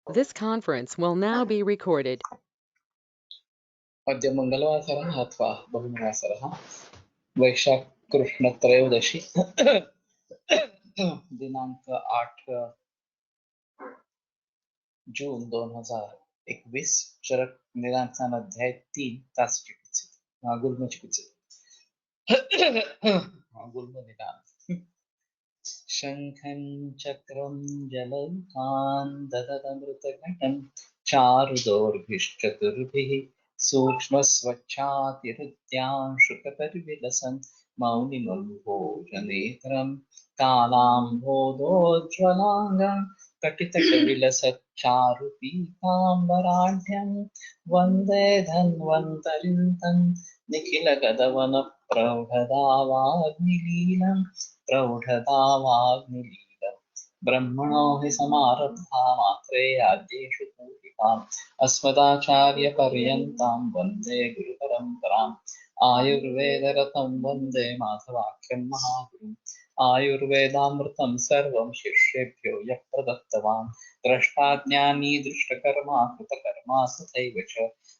This conference will now be recorded. अद्य मंगलवासरः अथवा बहुवासरः वैशाख कृष्ण त्रयोदशी दिनांक 8 जून 2021 चरक निदान अध्याय 3 तास चिकित्सित गुल्म चिकित्सित गुल्म निदान शंखं चक्रं जलौकान् ददतमृतघटं चारुदोर्भिश्चतुर्भिः सूक्ष्मस्वच्छातिहृत्यांशुकपरिविलसन् मौनिमम्भोजनेत्रं कालाम्भोदोज्ज्वलाङ्गं कटितकविलसच्चारुपीताम्बराढ्यं वन्दे धन्वन्तरिं तं निखिलगदवनप्रौढदावाग्निलीलम् प्रौढतावाग्निलीलम् ब्रह्मणो हि समारब्धा मात्रेयाद्येषु पूजिताम् अस्मदाचार्यपर्यन्तां वन्दे गुरुपरम्पराम् आयुर्वेदरतं वन्दे माधवाख्यं महागुरुम् आयुर्वेदामृतं सर्वं शिष्येभ्यो यः प्रदत्तवान् द्रष्टाज्ञानी दृष्टकर्मा कृतकर्मा तथैव च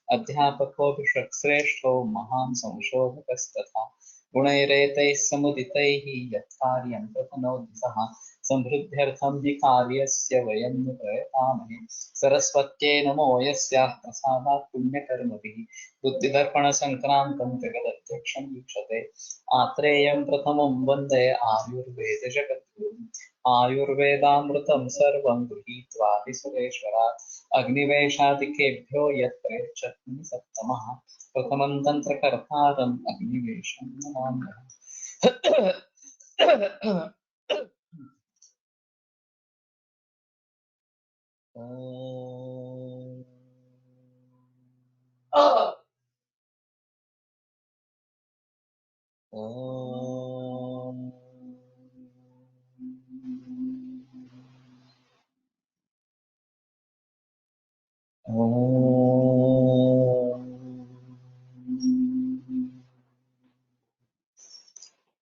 अध्यापको विश्वश्रेष्ठो महान् संशोधकस्तथा गुणैरेतैः समुदितैः यत्कार्यं प्रतनोद्यः समृद्ध्यर्थं हि कार्यस्य वयं न प्रयतामहे सरस्वत्यै नमो यस्याः प्रसादात् पुण्यकर्मभिः बुद्धिदर्पणसङ्क्रान्तं जगदध्यक्षं वीक्षते आत्रेयं प्रथमं वन्दे आयुर्वेदजगद्गुरुम् आयुर्वेदामृतं सर्वं गृहीत्वा विसुरेश्वरात् अग्निवेशादिकेभ्यो यत् प्रयच्छत्नि सत्तमः प्रथमं तन्त्रकर्तारम् अग्निवेशं नमाम्यहम्।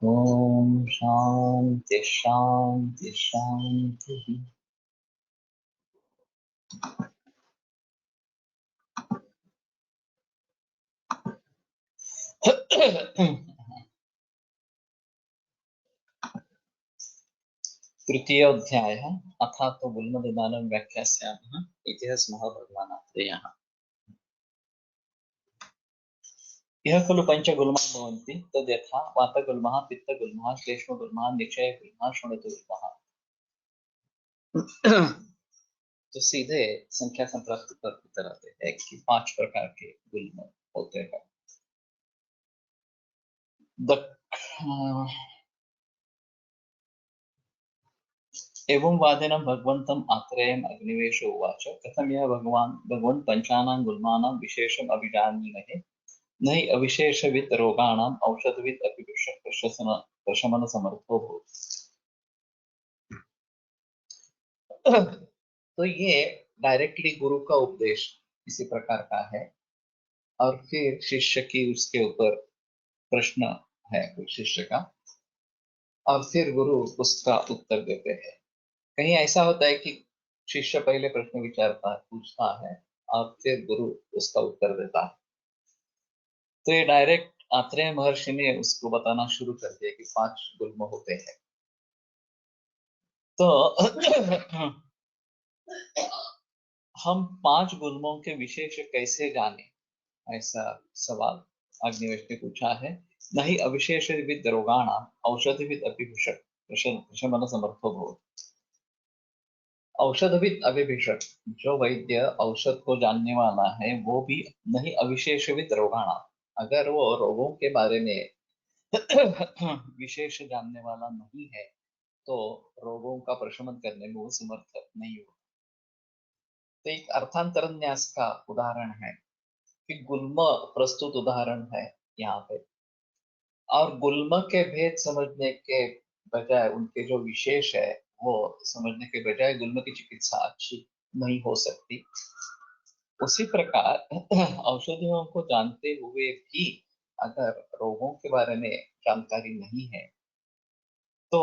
ओम शांति शांति शांति। तृतीय अध्याय अथा तो गुल्मनिदानं व्याख्यास्यामः इति स्मः भगवान् आत्रेयः। यः खलु पञ्चगुल्माः भवन्ति तद्यथा वातगुल्मः पित्तगुल्मः श्लेष्मगुल्मः निचयगुल्मः शृणुतगुल्मः। तो सीधे संख्या संप्राप्त पर उत्तर आते हैं कि 5 प्रकार के गुल्म होते हैं। एवं वादिनं भगवन्तम् आत्रेयम् अग्निवेश उवाच कथं यः भगवन् पञ्चानां गुल्मानां विशेषम् अभिजानीमहे न हि अविशेषवित् रोगाणाम् औषधवित् अपि प्रशमनसमर्थो भवति। तो ये डायरेक्टली गुरु का उपदेश इसी प्रकार का है और फिर शिष्य की उसके ऊपर प्रश्न है शिष्य का और फिर गुरु उसका उत्तर देते हैं। कहीं ऐसा होता है कि शिष्य पहले प्रश्न विचारता पूछता है और फिर गुरु उसका उत्तर देता है। तो ये डायरेक्ट आत्रेय महर्षि ने उसको बताना शुरू कर दिया कि 5 गुल्म होते हैं। तो हम 5 गुल्मों के विशेष कैसे जाने, ऐसा सवाल अग्निवेश ने पूछा है। नहीं अविशेषविद रोगाणां औषधिविद अभिभिषक प्रशमन समर्थो भवति। औषधविद अभिभिषक जो वैद्य औषध को जानने वाला है वो भी नहीं अविशेषविद रोगाणां, अगर वो रोगों के बारे में विशेष जानने वाला नहीं है तो रोगों का प्रशमन करने में वो समर्थ नहीं होगा। तो एक अर्थांतरन्यास का उदाहरण है कि गुल्म प्रस्तुत उदाहरण है यहाँ पे, और गुल्म के भेद समझने के बजाय उनके जो विशेष है वो समझने के बजाय गुल्म की चिकित्सा अच्छी नहीं हो सकती। उसी प्रकार औषधियों को जानते हुए भी अगर रोगों के बारे में जानकारी नहीं है तो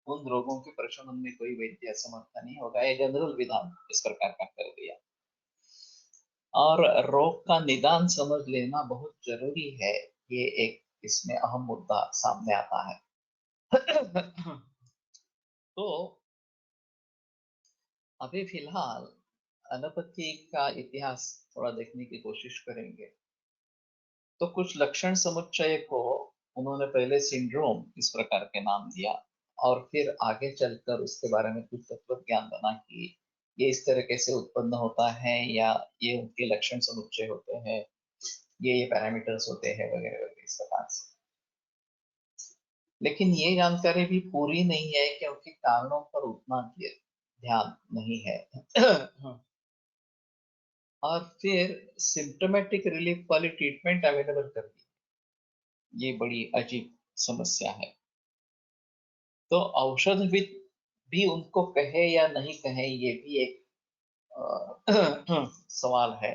उन रोगों के प्रशमन में कोई वैद्य असमर्थ नहीं होगा। ये जनरल विधान इस प्रकार का कर दिया। और रोग का निदान समझ लेना बहुत जरूरी है, ये एक इसमें अहम मुद्दा सामने आता है। तो अभी फिलहाल एलोपैथी का इतिहास थोड़ा देखने की कोशिश करेंगे। तो कुछ लक्षण समुच्चय को उन्होंने पहले सिंड्रोम इस प्रकार के नाम दिया, और फिर आगे चलकर उसके बारे में कुछ तत्व ज्ञान बना कि ये इस तरीके से उत्पन्न होता है, या ये उनके लक्षण समुच्चय होते हैं, ये पैरामीटर्स होते हैं, वगैरह वगैरह इस प्रकार से। लेकिन ये जानकारी भी पूरी नहीं है, क्योंकि कारणों पर उतना ध्यान नहीं है। और फिर सिम्टोमेटिक रिलीफ वाली ट्रीटमेंट अवेलेबल कर दी, ये बड़ी अजीब समस्या है। तो औषधविद भी उनको कहे या नहीं कहे, ये भी एक सवाल है।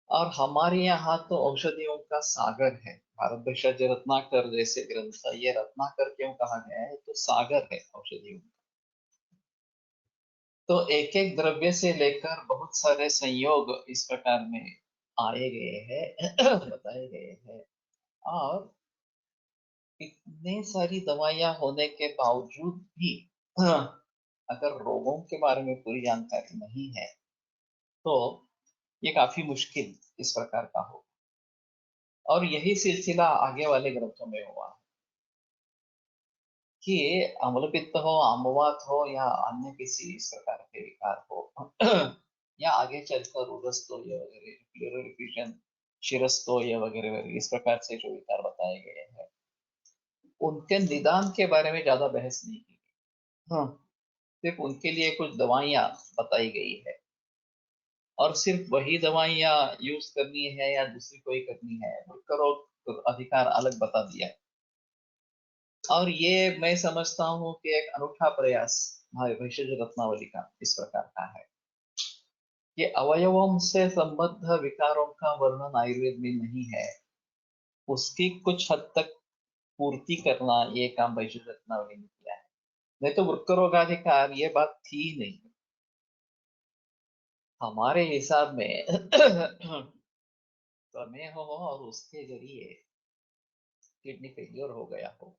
और हमारे यहाँ तो औषधियों का सागर है। भारत भैषज रत्नाकर जैसे ग्रंथ, ये रत्नाकर क्यों कहा गया है, तो सागर है औषधियों का। तो एक एक द्रव्य से लेकर बहुत सारे संयोग इस प्रकार में आए गए हैं, बताए गए हैं। और इतने सारी दवाइयां होने के बावजूद भी अगर रोगों के बारे में पूरी जानकारी नहीं है, तो ये काफी मुश्किल इस प्रकार का हो। और यही सिलसिला आगे वाले ग्रंथों में हुआ कि अम्लपित्त हो, आमवात हो, या अन्य किसी इस प्रकार के विकार हो, या आगे चलकर उदस्तोय वगैरह, प्लूरल शिरस्तोय वगैरह वगैरह इस प्रकार से जो विकार बताए गए हैं, उनके निदान के बारे में ज्यादा बहस नहीं की गई। हाँ, सिर्फ उनके लिए कुछ दवाइयां बताई गई है, और सिर्फ वही दवाइयां यूज करनी है या दूसरी कोई करनी है, करो तो अधिकार अलग बता दिया। और ये मैं समझता हूँ कि एक अनूठा प्रयास भाई भेषज रत्नावली का इस प्रकार का है कि अवयवों से संबद्ध विकारों का वर्णन आयुर्वेद में नहीं है, उसकी कुछ हद तक पूर्ति करना ये काम भेषज रत्नावली ने किया है। नहीं तो वृक्क रोगाधिकार ये बात थी ही नहीं हमारे हिसाब में। प्रमेय हो और उसके जरिए किडनी फेलियर हो गया हो,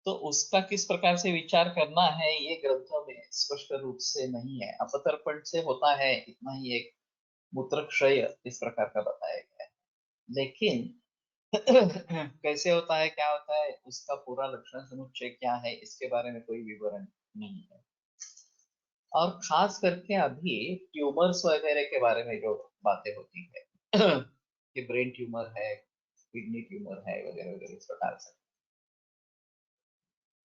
तो उसका किस प्रकार से विचार करना है, ये ग्रंथों में स्पष्ट रूप से नहीं है। अपतर्पण से होता है इतना ही, एक मूत्रक्षय इस प्रकार का बताया गया है। लेकिन कैसे होता है, क्या होता है, उसका पूरा लक्षण समुच्चय क्या है, इसके बारे में कोई विवरण नहीं है। और खास करके अभी ट्यूमर्स वगैरह के बारे में जो बातें होती है कि ब्रेन ट्यूमर है, किडनी ट्यूमर है, वगैरह वगैरह इस प्रकार से,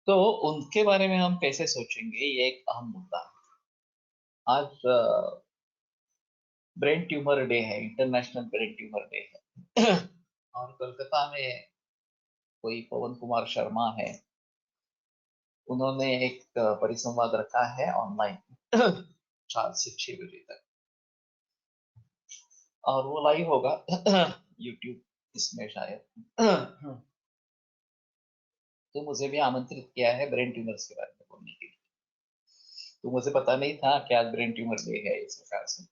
तो उनके बारे में हम कैसे सोचेंगे, ये एक अहम मुद्दा है। आज ब्रेन ट्यूमर डे है, इंटरनेशनल ब्रेन ट्यूमर डे है। और कोलकाता में कोई पवन कुमार शर्मा है, उन्होंने एक परिसंवाद रखा है ऑनलाइन 4 से 6 बजे तक, और वो लाइव होगा यूट्यूब इसमें शायद। तो मुझे भी आमंत्रित किया है ब्रेन ट्यूमर्स के बारे में बोलने के लिए। तो मुझे पता नहीं था कि आज ब्रेन ट्यूमर डे है इस प्रकार से।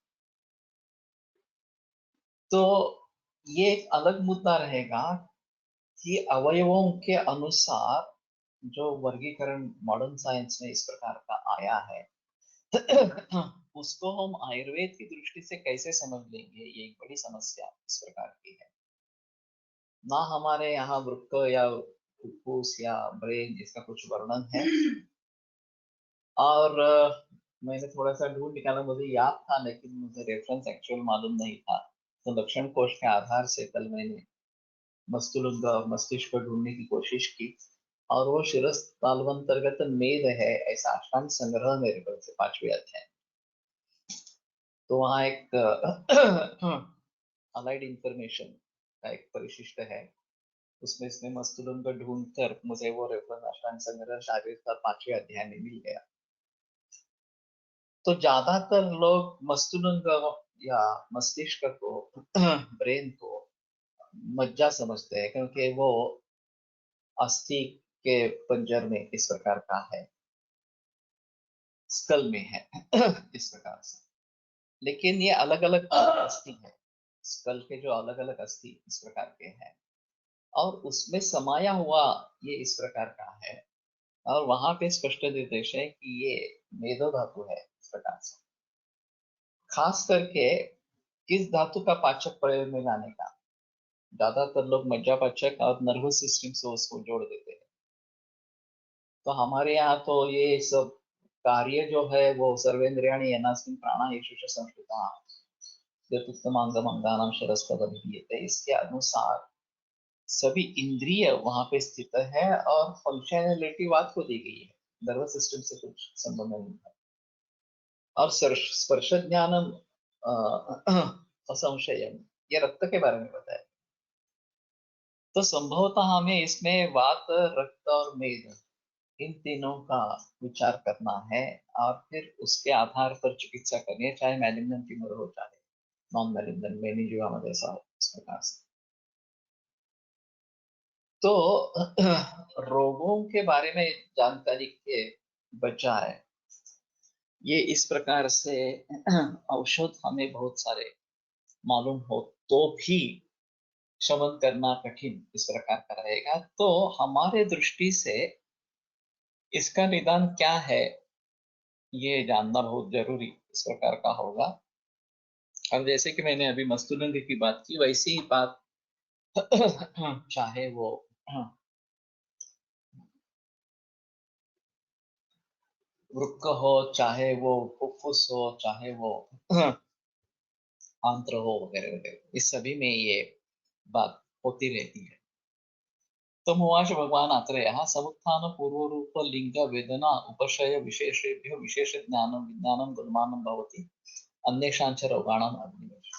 तो ये एक अलग मुद्दा रहेगा कि अवयवों के अनुसार जो वर्गीकरण मॉडर्न साइंस में इस प्रकार का आया है, उसको हम आयुर्वेद की दृष्टि से कैसे समझ लेंगे, ये एक बड़ी समस्या इस प्रकार की है। ना हमारे यहाँ वृक्क या फुफ्फुस या ब्रेन इसका कुछ वर्णन है। और मैंने थोड़ा सा ढूंढ निकाला, मुझे याद था लेकिन मुझे रेफरेंस एक्चुअल मालूम नहीं था। तो लक्षण कोश के आधार से कल मैंने मस्तुलुंग और मस्तिष्क को ढूंढने की कोशिश की, और वो शिरस तालवंतर्गत मेद है ऐसा अष्टांग संग्रह मेरे पास से 5वें अध्याय। तो वहाँ एक अलाइड इंफॉर्मेशन का एक परिशिष्ट है, उसमें इसने मस्तुलुंग को ढूंढ कर मुझे वो रेफरेंस अष्टांग संग्रह शारीर का 5वें अध्याय में मिल गया। तो ज्यादातर लोग मस्तुलुंग या मस्तिष्क को ब्रेन को मज्जा समझते हैं, क्योंकि वो अस्थि के पंजर में इस प्रकार का है, स्कल में है इस प्रकार से। लेकिन ये अलग अलग अस्थि है, स्कल के जो अलग अलग अस्थि इस प्रकार के हैं, और उसमें समाया हुआ ये इस प्रकार का है, और वहां पे स्पष्ट निर्देश है कि ये मेदो धातु है इस प्रकार से। खास करके किस धातु का पाचक प्रयोग में लाने का, ज्यादातर लोग मज्जा पाचक और नर्वस सिस्टम से उसको जोड़ देते हैं। तो हमारे यहाँ तो ये सब कार्य जो है वो सर्वेन्द्रियाणि यनास्मिन् प्राणा येषु च संस्कृता यदुत्तमांगम अंगानाम शरस्पद अभिधीयते, इसके अनुसार सभी इंद्रिय वहां पे स्थित है और फंक्शनैलिटी बात को दी गई है, नर्वस सिस्टम से कुछ संबंध नहीं है। और स्पर्श ज्ञानम असंशयम, ये रक्त के बारे में बताया। तो संभवतः हमें इसमें वात, रक्त और मेद, इन तीनों का विचार करना है, और फिर उसके आधार पर चिकित्सा करनी है, चाहे मैलिग्नेंट ट्यूमर हो चाहे नॉन मैलिग्नेंट मेनिंजियोमा जैसा हो, इस प्रकार से। तो रोगों के बारे में जानकारी के बजाय ये इस प्रकार से औषध हमें बहुत सारे मालूम हो तो भी शमन करना कठिन इस प्रकार का रहेगा। तो हमारे दृष्टि से इसका निदान क्या है ये जानना बहुत जरूरी इस प्रकार का होगा। अब जैसे कि मैंने अभी मस्तुलिंग की बात की, वैसी ही बात चाहे वो वृक्क हो, चाहे वो फुफ्फुस हो, चाहे वो आंत्र हो, वगैरह वगैरह, इस सभी में ये बात होती रहती है। तो मुवाच भगवान आत्रेयः समुत्थान पूर्व रूप लिंग वेदना उपशय विशेषेभ्यो विशेष ज्ञानम विज्ञानम गुणमानम भवति अन्येषांच रोगाणाम अग्निवेश।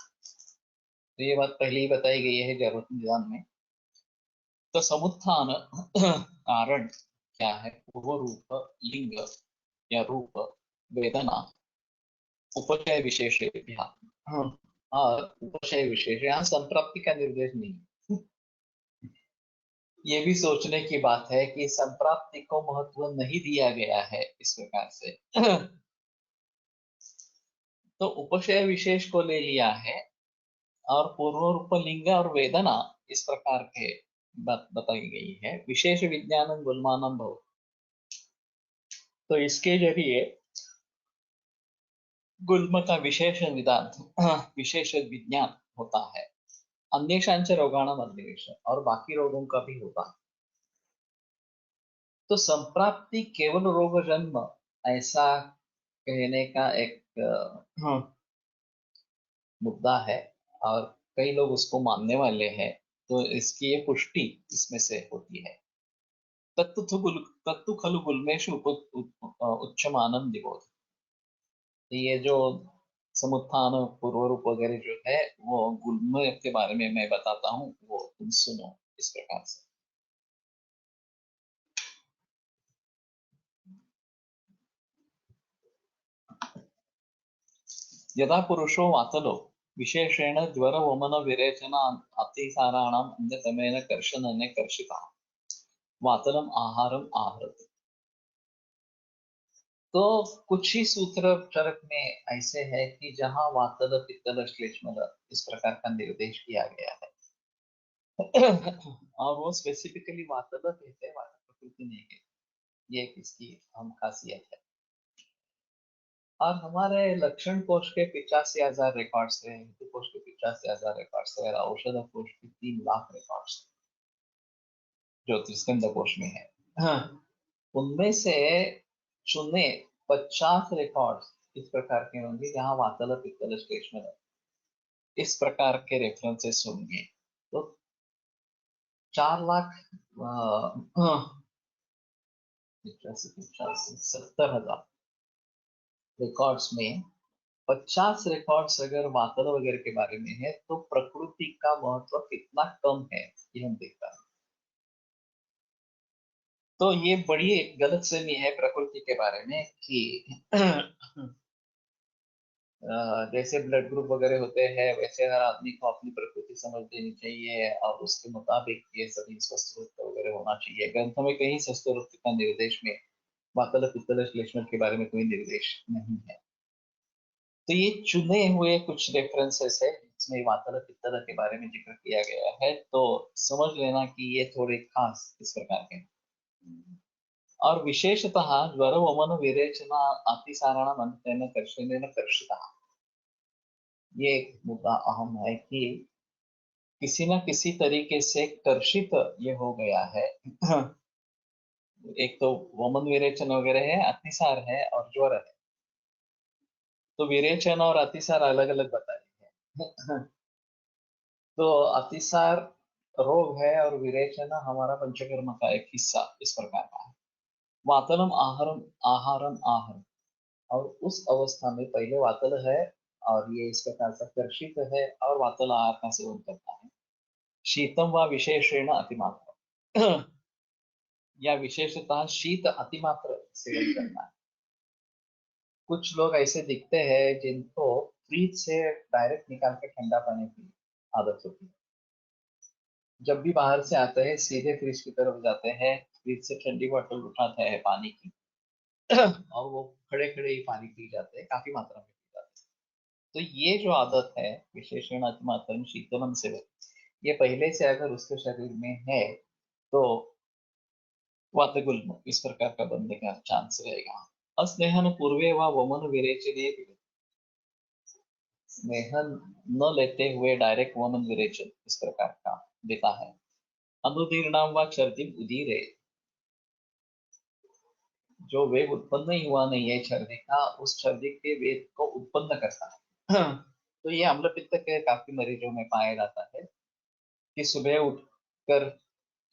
तो ये बात पहले ही बताई गई है जरूरत निदान में। तो समुत्थान कारण क्या है, पूर्व रूप लिंग या रूप वेदना उपचय विशेष, और उपचय विशेष, यहाँ संप्राप्ति का निर्देश नहीं। ये भी सोचने की बात है कि संप्राप्ति को महत्व नहीं दिया गया है इस प्रकार से। तो उपचय विशेष को ले लिया है, और पूर्व रूप लिंग और वेदना इस प्रकार के बात बताई गई है। विशेष विज्ञानम गुणमानम भव, तो इसके जरिए गुल्म का विशेष विधान विशेष विज्ञान होता है। अन्येषांच रोगाणाम अधिवेश, और बाकी रोगों का भी होता है। तो संप्राप्ति केवल रोग जन्म ऐसा कहने का एक मुद्दा है, और कई लोग उसको मानने वाले हैं। तो इसकी ये पुष्टि इसमें से होती है। तत्तु खलु गुल्मेषु उच्चमानम दिवोध। ये जो समुत्थान पूर्व रूप वगैरह जो है वो गुल्म के बारे में मैं बताता हूँ, वो तुम सुनो इस प्रकार से। यदा पुरुषो वातलो विशेषेण ज्वर वमन विरेचन अतिसाराणाम अन्यतमेन कर्षणेन कर्षिता वातलम आहारम आहरत। तो कुछ ही सूत्र चरक में ऐसे है कि जहां वातल पित्तल श्लेष्मल इस प्रकार का निर्देश किया गया है। और वो स्पेसिफिकली वातल कहते हैं, वातल प्रकृति नहीं है, ये इसकी हम खासियत है। और हमारे लक्षण कोश के 85,000 रिकॉर्ड्स है, हिंदू कोश के 85,000 रिकॉर्ड्स है, और औषध कोश के 3 लाख रिकॉर्ड्स जो त्रिस्कंद कोश में है। हाँ, उनमें से चुने 50 रिकॉर्ड्स इस प्रकार के होंगे जहां वातल पित्तल श्लेष्मल इस प्रकार के रेफरेंसेस होंगे। तो 4 लाख 70,000 रिकॉर्ड्स में 50 रिकॉर्ड्स अगर वातल वगैरह के बारे में है, तो प्रकृति का महत्व कितना कम है ये हम देखता है। तो ये बड़ी गलतफहमी है प्रकृति के बारे में कि जैसे ब्लड ग्रुप वगैरह होते हैं वैसे हर आदमी को अपनी प्रकृति समझ लेनी चाहिए और उसके मुताबिक ये सभी स्वस्थ वगैरह होना चाहिए। ग्रंथों में कहीं स्वस्थ का निर्देश में वातल पित्तल श्लेष्मल के बारे में कोई निर्देश नहीं है। तो ये चुने हुए कुछ रेफरेंसेस है जिसमें वातल पित्तल के बारे में जिक्र किया गया है, तो समझ लेना कि ये थोड़े खास इस प्रकार के हैं। और विशेषतः ज्वर वमन विरेचना अतिसारण मंत्रेण कर्षणेन कर्षितः, ये एक मुद्दा अहम है कि किसी न किसी तरीके से कर्षित ये हो गया है। एक तो वमन विरेचन वगैरह है, अतिसार है और ज्वर है। तो विरेचन और अतिसार अलग अलग बताए हैं। तो अतिसार रोग है और विरेचन हमारा पंचकर्म का एक हिस्सा इस प्रकार का है। वातलम आहारम आहारम आहर, और उस अवस्था में पहले वातल है और ये इस प्रकार से कर्षित है और वातल आहार का सेवन करता है। शीतम व विशेषण अतिमात्र, या विशेषतः शीत अतिमात्र सेवन करना है। कुछ लोग ऐसे दिखते हैं जिनको फ्रिज से डायरेक्ट निकाल के ठंडा पानी की आदत होती है। जब भी बाहर से आते हैं सीधे फ्रिज की तरफ जाते हैं, फ्रिज से ठंडी बोतल उठाते हैं पानी की और वो खड़े खड़े ही पानी पी जाते हैं, काफी मात्रा में पी जाते हैं। तो ये जो आदत है विशेषण अतिमात्रम शीतलम सेवन, ये पहले से अगर उसके शरीर में है तो वातगुल्म इस प्रकार का बनने का चांस रहेगा। अस्नेहन पूर्वे व वमन विरेचने, स्नेहन न लेते हुए डायरेक्ट वमन विरेचन इस प्रकार का देता है। अनुदीर्णाम व छर्दिम उदीरे, जो वेग उत्पन्न ही हुआ नहीं है छर्दी का, उस छर्दी के वेग को उत्पन्न करता है। तो ये अम्ल पित्त के काफी मरीजों में पाया जाता है कि सुबह उठकर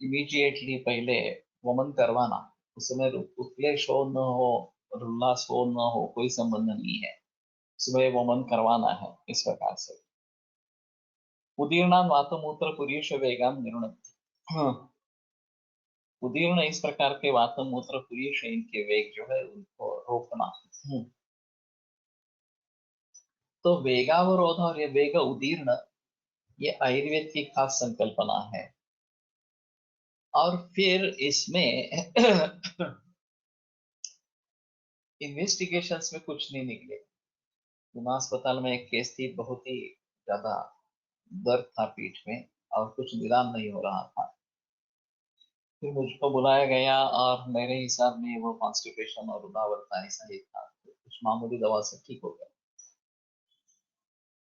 इमीडिएटली पहले वमन करवाना, उसमें उल्लेश हो न हो और उल्लास हो न हो कोई संबंध नहीं है, सुबह वमन करवाना है इस प्रकार से। उदीर्णा वातमूत्र पुरीश वेगान निर्णय, उदीर्ण इस प्रकार के वातमूत्र पुरीश इनके वेग जो है उनको रोकना। तो वेगावरोध और ये वेग उदीर्ण ये आयुर्वेद की खास संकल्पना है। और फिर इसमें इन्वेस्टिगेशंस में कुछ नहीं निकले। गुना अस्पताल में एक केस थी, बहुत ही ज्यादा दर्द था पीठ में और कुछ निदान नहीं हो रहा था। फिर मुझको बुलाया गया और मेरे हिसाब में वो कॉन्स्टिपेशन और उदावरता ऐसा ही था, तो कुछ मामूली दवा से ठीक हो गया।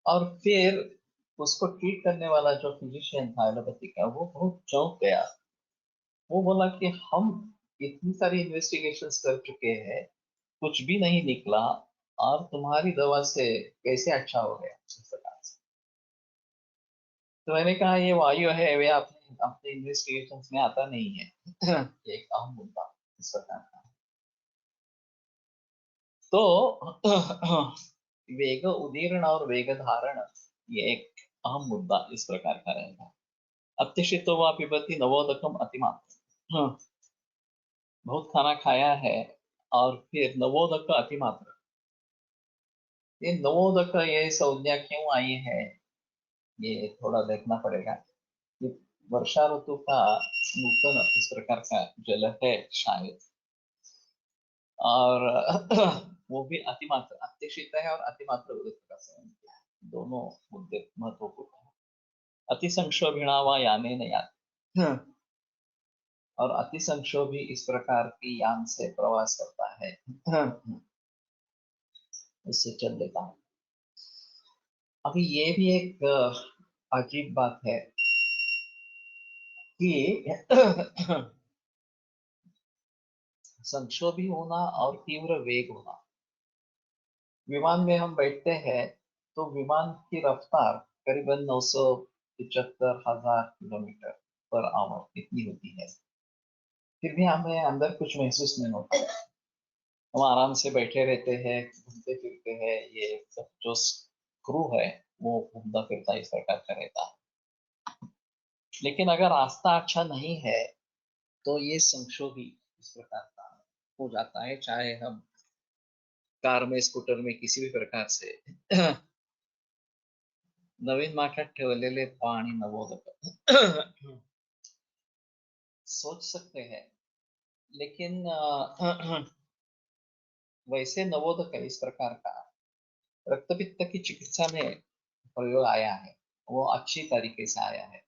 और फिर उसको ट्रीट करने वाला जो फिजिशियन था एलोपैथी का, वो बहुत चौंक गया। वो बोला कि हम इतनी सारी इन्वेस्टिगेशंस कर चुके हैं, कुछ भी नहीं निकला, और तुम्हारी दवा से कैसे अच्छा हो गया इस प्रकार से। तो मैंने कहा ये वायु है, वे अपने अपने इन्वेस्टिगेशंस में आता नहीं है। ये एक अहम मुद्दा इस प्रकार का। तो वेग उदीर्ण और वेग धारण ये एक अहम मुद्दा इस प्रकार का रहेगा। अतिशितो व पिबति नवोदकम अतिमात्र, बहुत खाना खाया है और फिर नवोदक अतिमात्र, ये नवोदक ये संज्ञा क्यों आई है ये थोड़ा देखना पड़ेगा। ये वर्षा ऋतु का नूतन इस प्रकार का जल है शायद, और वो भी अतिमात्र अतिशीत है और अतिमात्र उदित का सेवन किया है। दोनों मुद्दे महत्वपूर्ण है। अति संक्षोभिणा व याने न यान, और अति संक्षोभी इस प्रकार की यान से प्रवास करता है, इससे चल लेता हूँ। अभी ये भी एक अजीब बात है कि संक्षोभी होना और तीव्र वेग होना। विमान में हम बैठते हैं तो विमान की रफ्तार करीबन 975,000 किलोमीटर पर आवर इतनी होती है, फिर भी हमें अंदर कुछ महसूस नहीं होता। हम आराम से बैठे रहते हैं, घूमते फिरते हैं, ये सब जो क्रू है वो घूमता फिरता इस प्रकार का रहता है। लेकिन अगर रास्ता अच्छा नहीं है तो ये संक्षोभी इस प्रकार का हो जाता है, चाहे हम कार में, स्कूटर में, किसी भी प्रकार से नवीन माठात ठेवलेले पाणी नवोदक सोच सकते हैं, लेकिन वैसे नवोदक है इस प्रकार का रक्तपित्त की चिकित्सा में प्रयोग आया है, वो अच्छी तरीके से आया है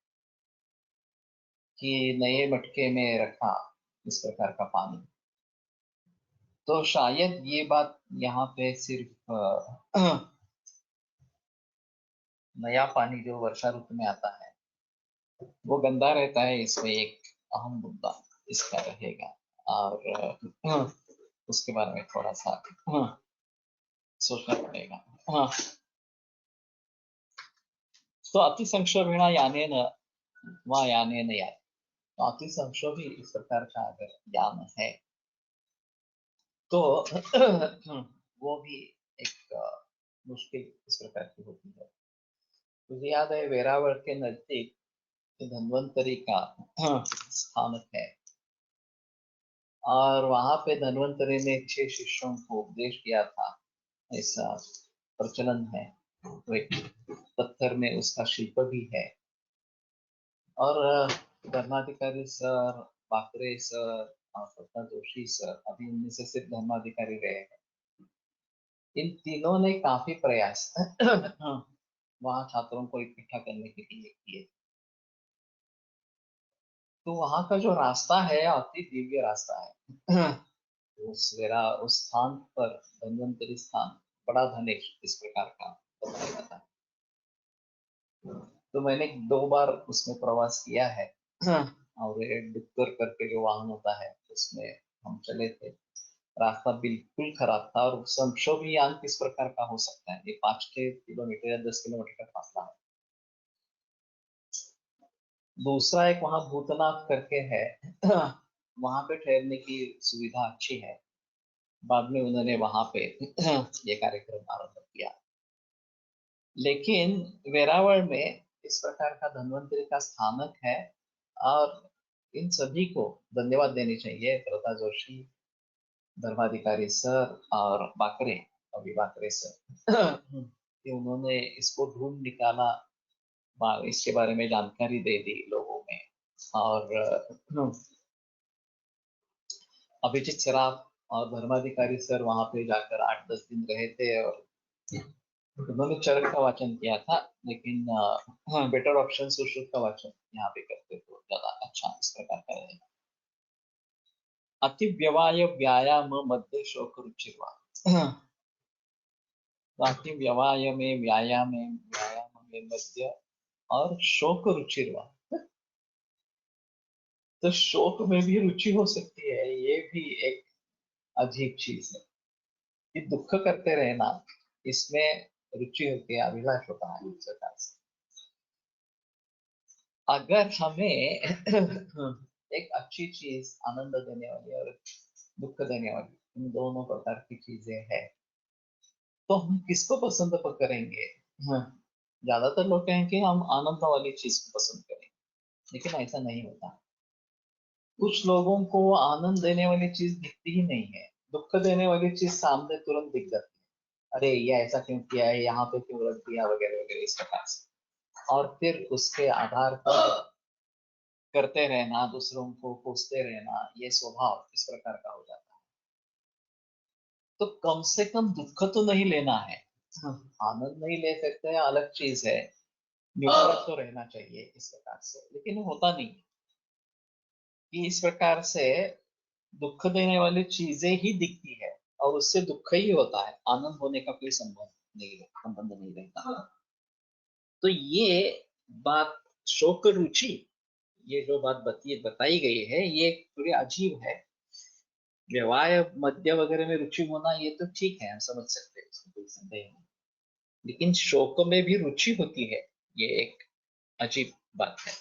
कि नए मटके में रखा इस प्रकार का पानी। तो शायद ये बात यहाँ पे सिर्फ नया पानी जो वर्षा ऋतु में आता है वो गंदा रहता है, इसमें एक अहम मुद्दा इसका रहेगा। और उसके बारे में थोड़ा सा सोचना पड़ेगा। तो अतिसंक्षोभेण यानेन वा यानेन याति, तो अतिसंक्षोभी इस प्रकार का अगर यान है तो वो भी एक मुश्किल इस प्रकार की होती है। मुझे याद है वेरावल के नजदीक धन्वंतरी का स्थानक है, और वहां पे धन्वंतरी ने 6 शिष्यों को उपदेश किया था, ऐसा प्रचलन है। तो एक पत्थर में उसका शिल्प भी है। और धर्माधिकारी सर, बाकरे सर और सत्ता जोशी सर अभी उनमें से सिर्फ धर्माधिकारी रहे हैं। इन तीनों ने काफी प्रयास वहां छात्रों को इकट्ठा करने के लिए किए। तो वहां का जो रास्ता है अति दिव्य रास्ता है। उस स्थान पर धन्वंतरी स्थान बड़ा धनेश इस प्रकार का बताया जाता है। तो मैंने 2 बार उसमें प्रवास किया है। और ये डुक्कर करके जो वाहन होता है उसमें हम चले थे। रास्ता बिल्कुल खराब था, और संक्षोभियान किस प्रकार का हो सकता है, ये 5-6 किलोमीटर या 10 किलोमीटर का फासला है। दूसरा एक वहां भूतनाथ करके है, वहां पे ठहरने की सुविधा अच्छी है। बाद में उन्होंने वहां पे ये कार्यक्रम आरंभ किया। लेकिन वेरावल में इस प्रकार का धन्वंतरी का स्थानक है, और इन सभी को धन्यवाद देनी चाहिए, प्रता जोशी, धर्माधिकारी सर और बाकरे, अभी बाकरे सर कि उन्होंने इसको ढूंढ निकाला, इसके बारे में जानकारी दे दी लोगों में। और अभिजीत सराफ और धर्माधिकारी सर वहां पे जाकर 8-10 दिन रहे थे, और उन्होंने चरक का वाचन किया था। लेकिन बेटर ऑप्शन सुश्रुत का वाचन यहाँ पे करते तो ज्यादा अच्छा इस प्रकार का रहेगा। अति व्यवाय व्यायाम मध्य शोक रुचिर्वा, तो अति व्यवाय में, व्यायाम में मध्य और शोक रुचिर्वा, तो शोक में भी रुचि हो सकती है। ये भी एक अजीब चीज है कि दुख करते रहना, इसमें रुचि होती है, अभिलाष होता है इस प्रकार से। अगर हमें एक अच्छी चीज आनंद देने वाली और दुख देने वाली, इन दोनों प्रकार की चीजें हैं, तो हम किसको पसंद करेंगे? ज्यादातर लोग कहेंगे हम आनंद वाली चीज को पसंद करेंगे, लेकिन ऐसा नहीं होता। कुछ लोगों को आनंद देने वाली चीज दिखती ही नहीं है, दुख देने वाली चीज सामने तुरंत दिख जाती है। अरे ये ऐसा क्यों किया है, यहाँ पे क्यों रख दिया, वगैरह वगैरह इस प्रकार से। और फिर उसके आधार पर करते रहना, दूसरों को कोसते रहना, ये स्वभाव इस प्रकार का हो जाता है। तो कम से कम दुख तो नहीं लेना है। आनंद नहीं ले सकते अलग चीज है, न्यूट्रल तो रहना चाहिए इस प्रकार से। लेकिन होता नहीं कि इस प्रकार से दुख देने वाली चीजें ही दिखती है, और उससे दुख ही होता है, आनंद होने का कोई संबंध नहीं रहता। तो ये बात शोक रुचि, ये जो बात बताई गई है, ये थोड़ी अजीब है। व्यवहार मध्य वगैरह में रुचि होना ये तो ठीक है, हम समझ सकते हैं, इसमें कोई संदेह नहीं। लेकिन शोक में भी रुचि होती है, ये एक अजीब बात है।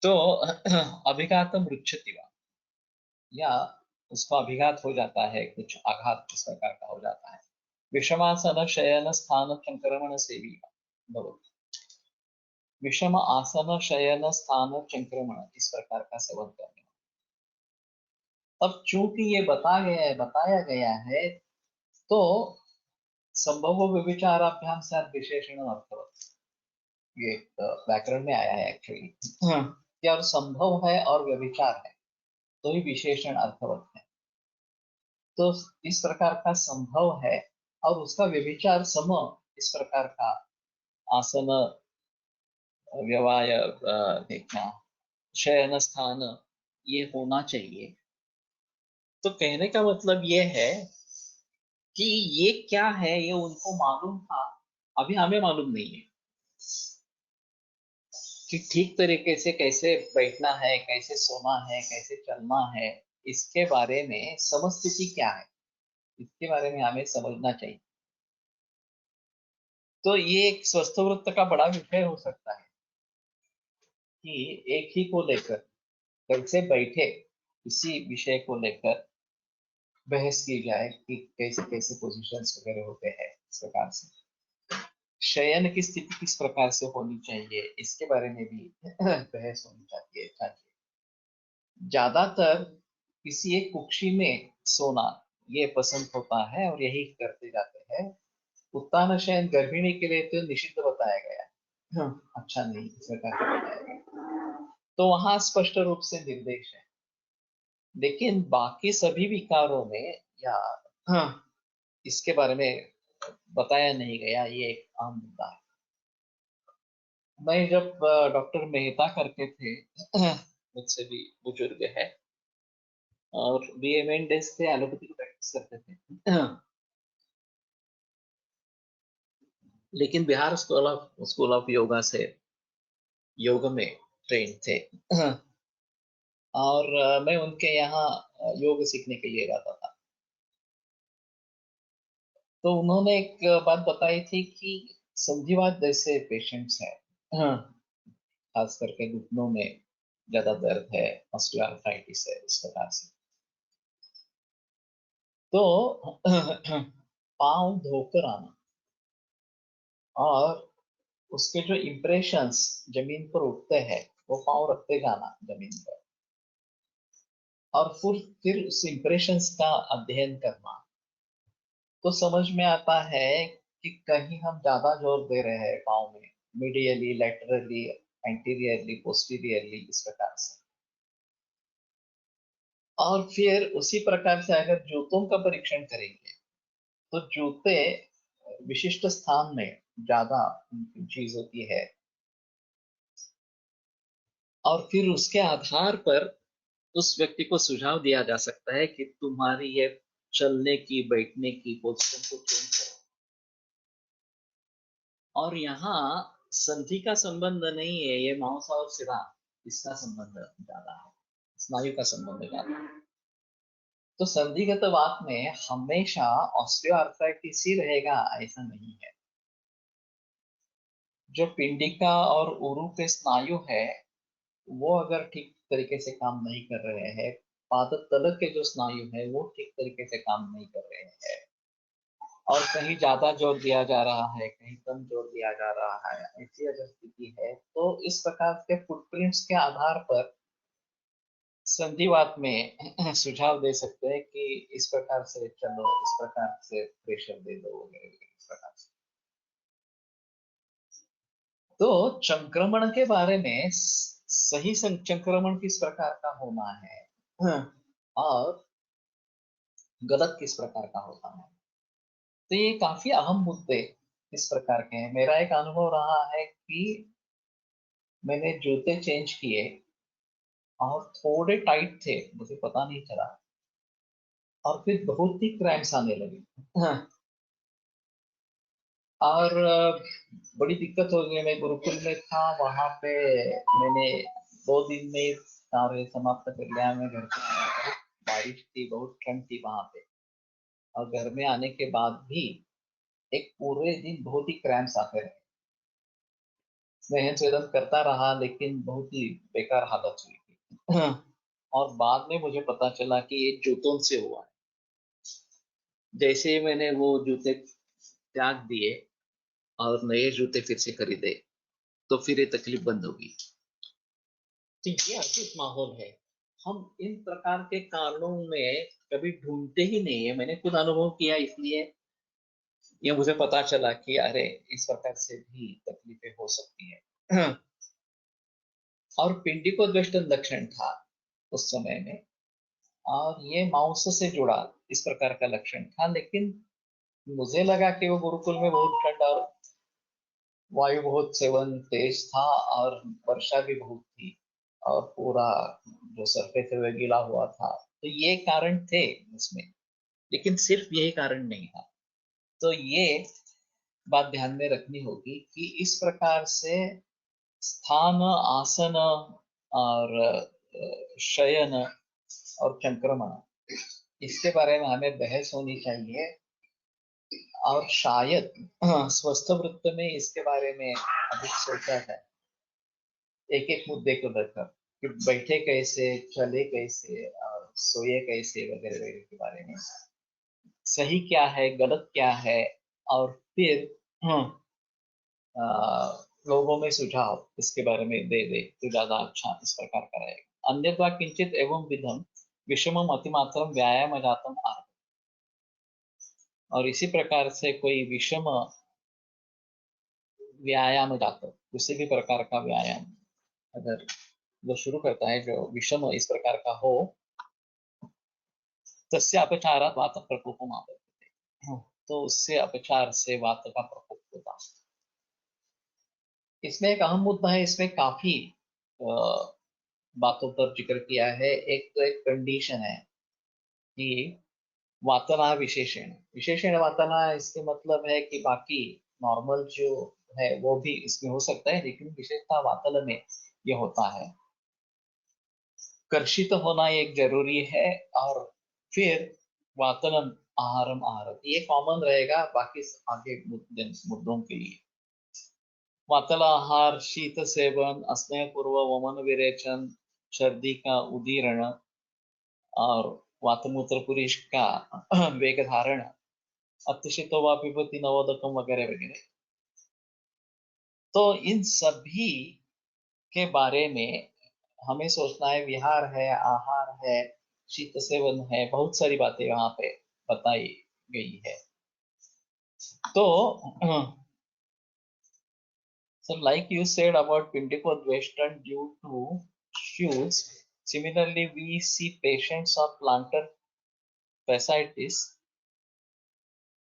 तो अभिघातम रुच्छति वा, या उसका अभिघात हो जाता है, कुछ आघात इस प्रकार का हो जाता है। विषमासन शयन स्थान संक्रमण सेवी भवति, विषम आसन शयन स्थान संक्रमण इस प्रकार का सेवन करने, अब चूंकि ये बताया गया है, तो संभव व्यभिचाराभ्याम से विशेषण अर्थवत, ये व्याकरण में आया है एक्चुअली। क्या और संभव है और व्यभिचार है, तो ही विशेषण अर्थवत है। तो इस प्रकार का संभव है और उसका व्यभिचार सम, इस प्रकार का आसन, व्यवाय, देखना, शयन स्थान, ये होना चाहिए। तो कहने का मतलब ये है कि ये क्या है, ये उनको मालूम था, अभी हमें मालूम नहीं है कि ठीक तरीके से कैसे बैठना है, कैसे सोना है, कैसे चलना है। इसके बारे में समस्थिति क्या है, इसके बारे में हमें समझना चाहिए। तो ये एक स्वस्थ वृत्त का बड़ा विषय हो सकता है कि एक ही को लेकर कैसे बैठे, इसी विषय को लेकर बहस की जाए कि कैसे कैसे पोजीशंस वगैरह होते हैं, इस प्रकार से शयन की स्थिति किस प्रकार से होनी चाहिए, इसके बारे में भी बहस होनी चाहिए। ज्यादातर किसी एक कुक्षी में सोना ये पसंद होता है और यही करते जाते हैं। उत्तान शयन गर्भिणी के लिए तो निषिद्ध बताया गया है। अच्छा नहीं, इस प्रकार का बताया गया, तो वहां स्पष्ट रूप से निर्देश है। लेकिन बाकी सभी विकारों में या इसके बारे में बताया नहीं गया, ये एक आम मुद्दा है। मैं जब डॉक्टर मेहता करके थे, मुझसे भी बुजुर्ग है, और बीए मेंडेस थे, एलोपैथी की प्रैक्टिस करते थे, लेकिन बिहार स्कूल ऑफ योगा से योग में ट्रेन थे। और मैं उनके यहाँ योग सीखने के लिए जाता था। तो उन्होंने एक बात बताई थी कि संधिवात जैसे पेशेंट्स हैं, खास करके घुटनों में ज्यादा दर्द है, ऑस्टियोआर्थराइटिस है, इस प्रकार से, तो पाँव धोकर आना और उसके जो इम्प्रेशंस जमीन पर उठते हैं, वो पाँव रखते जाना जमीन पर, और फिर उस इम्प्रेशंस का अध्ययन करना। तो समझ में आता है कि कहीं हम ज्यादा जोर दे रहे हैं पाँव में, मीडियली, लेटरली, एंटीरियरली, पोस्टीरियरली, इस प्रकार से। और फिर उसी प्रकार से अगर जूतों का परीक्षण करेंगे, तो जूते विशिष्ट स्थान में ज्यादा चीज होती है, और फिर उसके आधार पर उस व्यक्ति को सुझाव दिया जा सकता है कि तुम्हारी ये चलने की, बैठने की पोजीशन को चेंज करो। और यहाँ संधि का संबंध नहीं है, ये मांस और शिरा, इसका संबंध ज्यादा है, स्नायु का संबंध ज्यादा है। तो संधिगत वात में हमेशा ऑस्टियोआर्थराइटिस ही रहेगा ऐसा नहीं है। जो पिंडिका और उरु के स्नायु है, वो अगर ठीक तरीके से काम नहीं कर रहे हैं, पादतल के जो स्नायु है वो ठीक तरीके से काम नहीं कर रहे हैं, और कहीं ज्यादा जोर दिया जा रहा है, कहीं कम जोर दिया जा रहा है, ऐसी अगर स्थिति है, तो इस प्रकार के फुटप्रिंट्स के आधार पर संधिवात में सुझाव दे सकते हैं कि इस प्रकार से चलो, इस प्रकार से प्रेशर दे दो वगैरह इस प्रकार से। तो संक्रमण के बारे में सही संक्रमण किस प्रकार का होना है, और गलत किस प्रकार का होता है, तो ये काफी अहम मुद्दे इस प्रकार के हैं। मेरा एक अनुभव रहा है कि मैंने जूते चेंज किए और थोड़े टाइट थे, मुझे पता नहीं चला, और फिर बहुत ही क्रैम्प्स आने लगे। और बड़ी दिक्कत हो गई। मैं गुरुकुल में था, वहां पे मैंने 2 दिन में कार्य समाप्त कर लिया। मैं घर पे आया, बारिश थी, बहुत ठंड थी वहां पे, और घर में आने के बाद भी एक पूरे दिन बहुत ही क्रैम्प्स आते रहे। स्नेहन स्वेदन करता रहा, लेकिन बहुत ही बेकार हालत हुई थी। और बाद में मुझे पता चला कि ये जूतों से हुआ है। जैसे ही मैंने वो जूते त्याग दिए और नए जूते फिर से खरीदे, तो फिर ये तकलीफ बंद होगी। तो ये अद्भुत माहौल है। हम इन प्रकार के कारणों में कभी ढूंढते ही नहीं है। मैंने खुद अनुभव किया, इसलिए ये मुझे पता चला कि अरे इस प्रकार से भी तकलीफें हो सकती है। और पिंडिकोद्वेष्टन लक्षण था उस समय में, और ये मांस से जुड़ा इस प्रकार का लक्षण था। लेकिन मुझे लगा कि वो गुरुकुल में बहुत ठंड और वायु बहुत सेवन तेज था, और वर्षा भी बहुत थी, और पूरा जो सरफेस है वह गीला हुआ था। तो ये कारण थे उसमें, लेकिन सिर्फ यही कारण नहीं था। तो ये बात ध्यान में रखनी होगी कि इस प्रकार से स्थान, आसन और शयन और संक्रमण, इसके बारे में हमें बहस होनी चाहिए। और शायद स्वस्थ वृत्त में इसके बारे में अधिक सोचा है, एक एक मुद्दे को लेकर, कि बैठे कैसे, चले कैसे और सोए कैसे वगैरह वगैरह के बारे में, सही क्या है गलत क्या है। और फिर लोगों में सुझाव इसके बारे में दे दे तो ज्यादा अच्छा इस प्रकार का रहेगा। अन्यथा किंचित एवं विधम विषमम अतिमात्रम व्यायाम जातम आह। और इसी प्रकार से कोई विषम व्यायाम जातक, किसी भी प्रकार का व्यायाम अगर वो शुरू करता है जो विषम इस प्रकार का हो, तस्य अपचारात् वात प्रकोपम आपत्ति, तो उससे अपचार से वात का प्रकोप होता। इसमें एक अहम मुद्दा है, इसमें काफी बातों पर जिक्र किया है। एक तो एक कंडीशन है कि वातना विशेषण, विशेषण वातना, इसके मतलब है कि बाकी नॉर्मल जो है वो भी इसमें हो सकता है, लेकिन विशेषता वातल में ये होता है। कर्षित होना एक जरूरी है, और फिर वातनम आहारम आहार, ये कॉमन रहेगा बाकी आगे मुद्दों के लिए। वातल आहार, शीत सेवन, स्नेह पूर्व वमन विरेचन, सर्दी का उदीरण, और वातमूत्र पुरुष का वेग धारण, अतिशितो व पिबति नवोदकम वगैरह वगैरह। तो इन सभी के बारे में हमें सोचना है। विहार है, आहार है, शीत सेवन है, बहुत सारी बातें वहां पे बताई गई है। तो so like you said about Pindicodwestern due to shoes, similarly we see patients of plantar fasciitis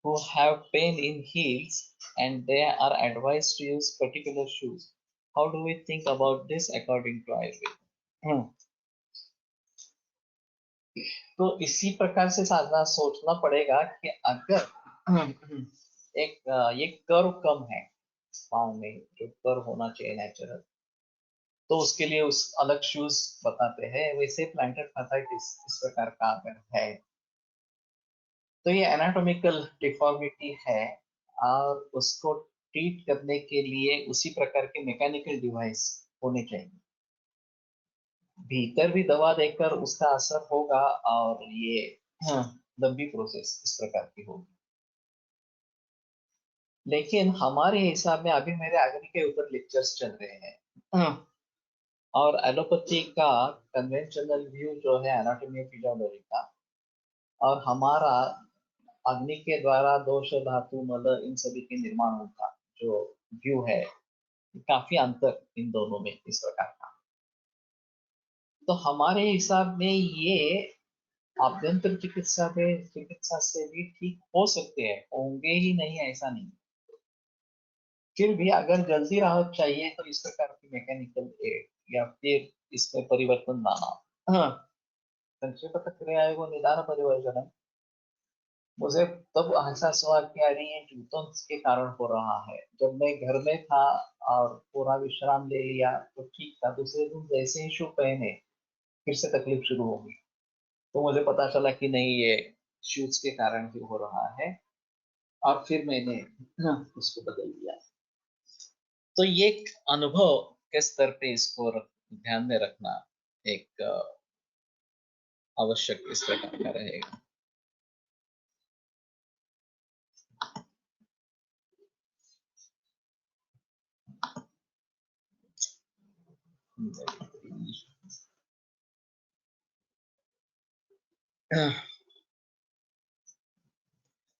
who have pain in heels and they are advised to use particular shoes. How do we think about this according to Ayurveda? तो इसी प्रकार से साधना सोचना पड़ेगा कि अगर ये curve कम है पाँव में, जो कर्व होना चाहिए नेचुरल, तो उसके लिए उस अलग शूज बताते हैं। वैसे प्लांटर फैसाइटिस इस प्रकार का अगर है, तो ये एनाटॉमिकल डिफॉर्मिटी है, और उसको ट्रीट करने के लिए उसी प्रकार के मैकेनिकल डिवाइस होने चाहिए। भीतर भी दवा देकर उसका असर होगा, और ये लंबी प्रोसेस इस प्रकार की होगी। लेकिन हमारे हिसाब में अभी मेरे अग्नि के ऊपर लेक्चर्स चल रहे हैं, और एलोपैथी का कन्वेंशनल व्यू जो है एनाटॉमी फिजियोलॉजी का, और हमारा अग्नि के द्वारा दोष धातु मल इन सभी के निर्माण का जो व्यू है, काफी अंतर इन दोनों में इस प्रकार का। तो हमारे हिसाब में ये आभ्यंतर चिकित्सा से भी ठीक हो सकते हैं, होंगे ही नहीं ऐसा नहीं। फिर भी अगर जल्दी राहत चाहिए तो इस प्रकार की मैकेनिकल एड या फिर इसमें परिवर्तन लाना। संक्षिप्त क्रिया वो निदान परिवर्तन, मुझे तब एहसास हुआ कि अरे ये जूतों के कारण हो रहा है। जब मैं घर में था और पूरा विश्राम ले लिया तो ठीक था, दूसरे दिन जैसे ही शू पहने फिर से तकलीफ शुरू हो गई। तो मुझे पता चला कि नहीं, ये शूज के कारण ही हो रहा है, और फिर मैंने उसको बदल दिया। तो ये एक अनुभव के स्तर पे इसको ध्यान में रखना एक आवश्यक इस प्रकार का रहेगा।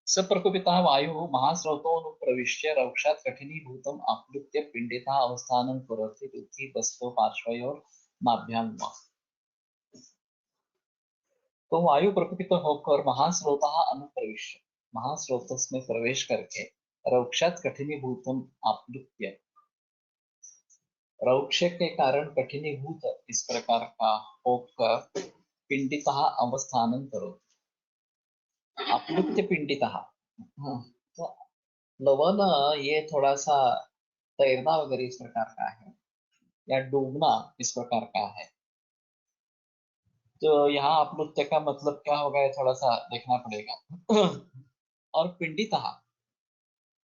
सप्रकुपितः वायुः महास्रोतोऽनुप्रविश्य रौक्षात् कठिनीभूतम् आप्लुत्य पिण्डितः अवस्थानं करोति पृथ्वी बस्तो पार्श्वयोर्नाभ्यां वा। तो वायु प्रकुपित होकर महास्रोतः अनुप्रविश्य, महास्रोत में प्रवेश करके रौक्षात् कठिनीभूतम आप्लुत्य, रौक्ष के कारण कठिनीभूत इस प्रकार का होकर पिंडितः अवस्थानं करोति, आप्लुत्य पिंडितः। तो लवन ये थोड़ा सा तैरना वगैरह इस प्रकार का है या डूबना इस प्रकार का है। तो यहाँ आप्लुत्य का मतलब क्या होगा ये थोड़ा सा देखना पड़ेगा। और पिंडितः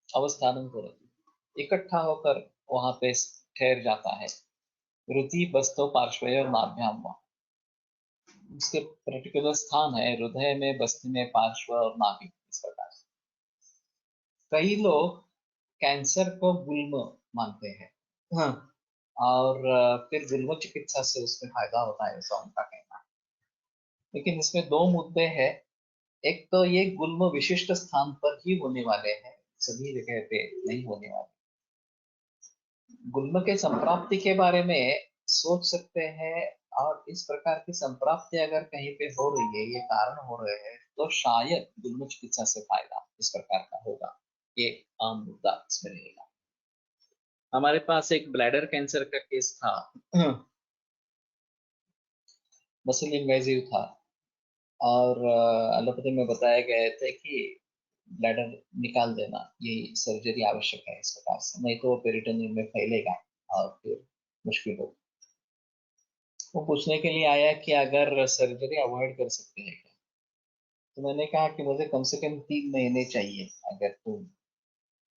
अवस्थानं करोति, इकट्ठा होकर वहां पे ठहर जाता है। रुचि बस्तो पार्श्वयोर नाभ्याम, उसके पर्टिकुलर स्थान है हृदय में, बस्ती में, पार्श्व और नाभि इस प्रकार से। कई लोग कैंसर को गुल्म मानते हैं, हाँ, और फिर गुल्म चिकित्सा से उसमें फायदा होता है ऐसा उनका कहना है। लेकिन इसमें दो मुद्दे हैं। एक तो ये गुल्म विशिष्ट स्थान पर ही होने वाले हैं, सभी जगह पे नहीं होने वाले। गुल्म के संप्राप्ति के बारे में सोच सकते हैं, और इस प्रकार की संप्राप्ति अगर कहीं पे हो रही है, ये कारण हो रहे हैं, तो शायद गुल्म चिकित्सा से फायदा इस प्रकार का होगा। ये आम मुद्दा इसमें रहेगा। हमारे पास एक ब्लैडर कैंसर का केस था, मसल इन्वेजिव था, और एलोपैथी में बताया गया था कि ब्लैडर निकाल देना, ये सर्जरी आवश्यक है इस प्रकार से, नहीं तो वो पेरिटोनियम में फैलेगा और फिर मुश्किल होगी। वो पूछने के लिए आया कि अगर सर्जरी अवॉइड कर सकते हैं क्या। तो मैंने कहा कि मुझे कम से कम 3 महीने चाहिए अगर तुम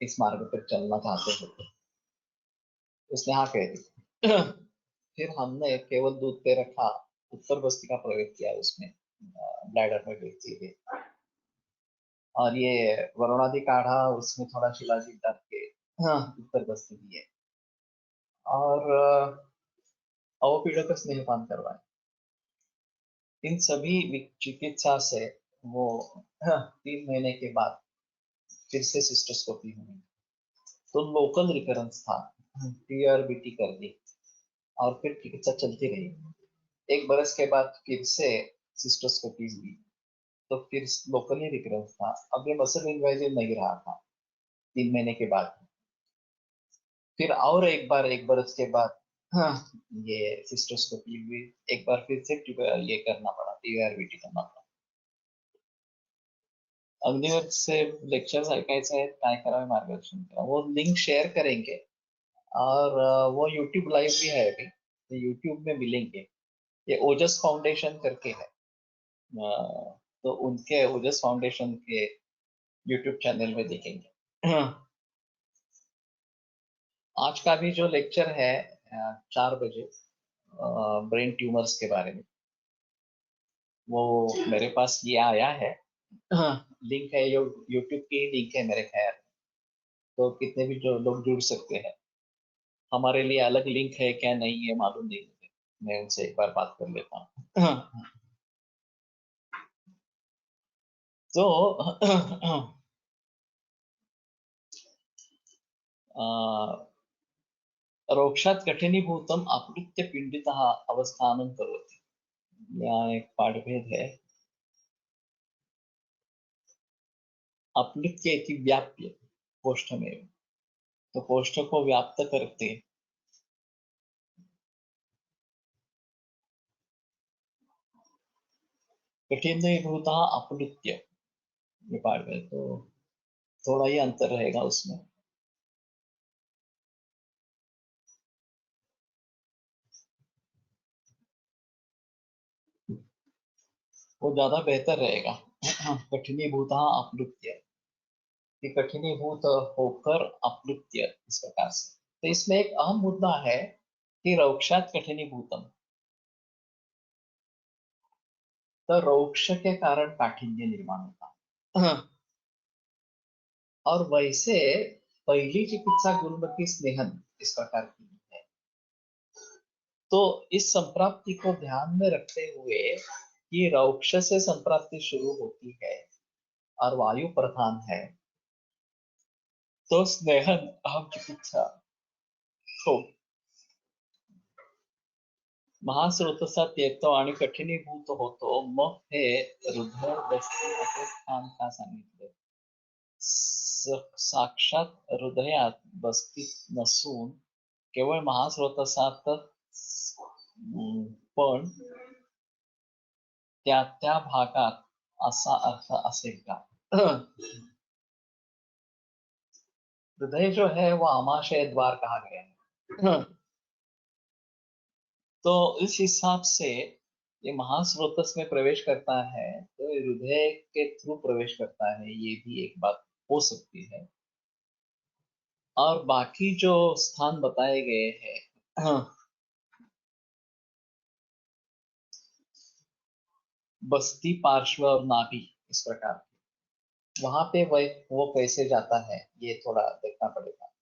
इस मार्ग पर चलना चाहते हो तो। उसने हाँ कह दी। फिर हमने केवल दूध पे रखा, उत्तर बस्ती का प्रयोग किया उसमें, ब्लैडर में गिरती है, और ये वरुणादि काढ़ा उसमें थोड़ा शिलाजीत डाल के, हाँ, उत्तर बस्ती दी है, और अवपीड़क स्नेहपान करवाए। इन सभी चिकित्सा से वो 3 महीने के बाद फिर से सिस्टोस्कोपी हुई, तो लोकल रिकरेंस था, टीआरबीटी कर दी, और फिर चिकित्सा चलती रही। 1 बरस के बाद फिर से सिस्टोस्कोपी हुई, तो फिर लोकली रिकरेंस था। अब ये मसल इन्वेजिव नहीं रहा था 3 महीने के बाद। फिर और एक बार 1 बरस के बाद, हाँ, ये सिस्टोस्कोपी हुई, एक बार फिर से ये करना पड़ा, टीआरबीटी करना पड़ा। अग्निवर से लेक्चर्स ऐकायचं आहे, काय करावे मार्गदर्शन करा, वो लिंक शेयर करेंगे। और वो यूट्यूब लाइव भी है अभी, तो यूट्यूब में मिलेंगे। ये ओजस फाउंडेशन करके है, तो उनके ओजस फाउंडेशन के यूट्यूब चैनल में देखेंगे। आज का भी जो लेक्चर है 4 बजे, ब्रेन ट्यूमर्स के बारे में, वो मेरे पास ये आया है। लिंक है, यूट्यूब की लिंक है मेरे ख्याल, तो कितने भी जो लोग जुड़ सकते हैं। हमारे लिए अलग लिंक है क्या नहीं है मालूम नहीं मुझे, मैं उनसे एक बार बात कर लेता हूँ। तो रोक्षात कठिनीभूतम आप्लुत्य पिंडितः अवस्थानं करोति। यहाँ एक पाठभेद है। आप्लुत्य इति व्याप्य कोष्ठमेव, तो कोष्ठ को व्याप्त करते। कठिनीभूतः आप्लुत्य, ये पाठभेद, तो थोड़ा ही अंतर रहेगा उसमें। वो ज्यादा बेहतर रहेगा। कठिनीभूतः आप्लुत्य, कि कठिनीभूत होकर अप्लुत्य इस प्रकार से। तो इसमें एक अहम मुद्दा है कि रौक्षात कठिनीभूतम, तो रौक्ष के कारण काठिन्य निर्माण होता। और वैसे पहली चिकित्सा गुल्म की स्नेहन इस प्रकार की है। तो इस संप्राप्ति को ध्यान में रखते हुए कि रौक्ष से संप्राप्ति शुरू होती है और वायु प्रधान है, तो स्नेहन अहम चिकित्सा हो महास्रोतसा येतो आणि कठीणीभूत होतो, मग हे हृदय बसते असे स्थान का सांगितले. साक्षात हृदयात बसतीत नसून केवळ महास्रोतसातच पण त्या त्या भागात असा अर्थ असेल का. हृदय जो है वो आमाशय द्वार कहा गया है. तो इस हिसाब से ये महास्रोतस में प्रवेश करता है तो हृदय के थ्रू प्रवेश करता है, ये भी एक बात हो सकती है. और बाकी जो स्थान बताए गए हैं बस्ती, पार्श्व और नाभि, इस प्रकार के वहां पे वो कैसे जाता है ये थोड़ा देखना पड़ेगा.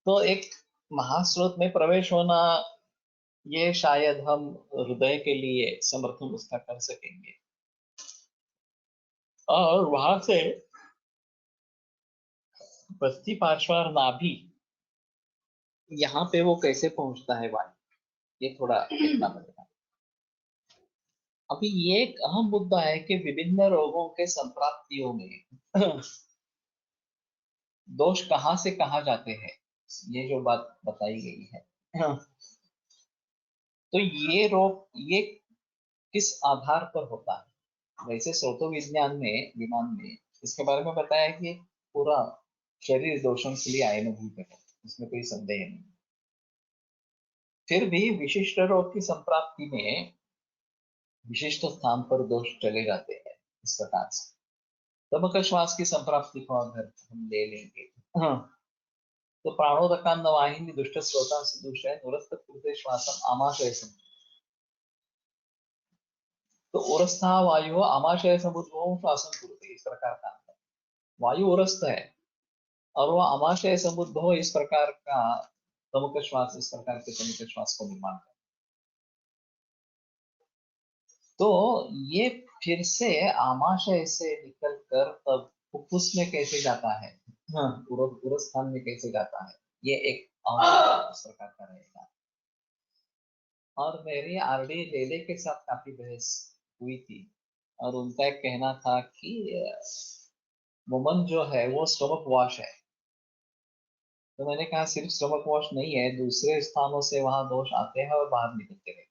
तो एक महास्रोत में प्रवेश होना ये शायद हम हृदय के लिए समर्थन उसका कर सकेंगे. और वहां से बस्ती, पार्श्व और नाभि यहाँ पे वो कैसे पहुंचता है वायु, ये थोड़ा देखना पड़ेगा. अभी ये एक अहम मुद्दा है कि विभिन्न रोगों के संप्राप्तियों में दोष कहाँ से कहाँ जाते हैं, ये जो बात बताई गई है. तो ये रोग ये किस आधार पर होता है. वैसे स्रोतो विज्ञान में विमान में इसके बारे में बताया कि पूरा शरीर दोषों के लिए आयनुभूत है, इसमें कोई संदेह नहीं. फिर भी विशिष्ट रोग की संप्राप्ति में विशिष्ट स्थान पर दोष चले जाते हैं इस प्रकार से. तमक श्वास की संप्राप्ति को अगर हम ले लेंगे तो प्राणोदकान्न वाहिनी दुष्ट श्रोता से दुष्ट है नुरस्त कृते श्वासम आमाशय समुद्र. तो उरस्था वायु आमाशय समुद्र श्वासन कुरुते, इस प्रकार का वायु उरस्थ है और वह आमाशय समुद्र हो, इस प्रकार का तमुक श्वास, इस प्रकार के तमुक श्वास को निर्माण कर. तो ये फिर से आमाशय से निकल कर तब फुफ्फुस में कैसे जाता है, उरस स्थान में कैसे जाता है, ये एक इस प्रकार का रहेगा. और मेरी आरडी लेले के साथ काफी बहस हुई थी और उनका एक कहना था कि वुमन जो है वो स्टमक वॉश है. तो मैंने कहा सिर्फ स्टमक वॉश नहीं है, दूसरे स्थानों से वहां दोष आते हैं और बाहर निकलते हैं.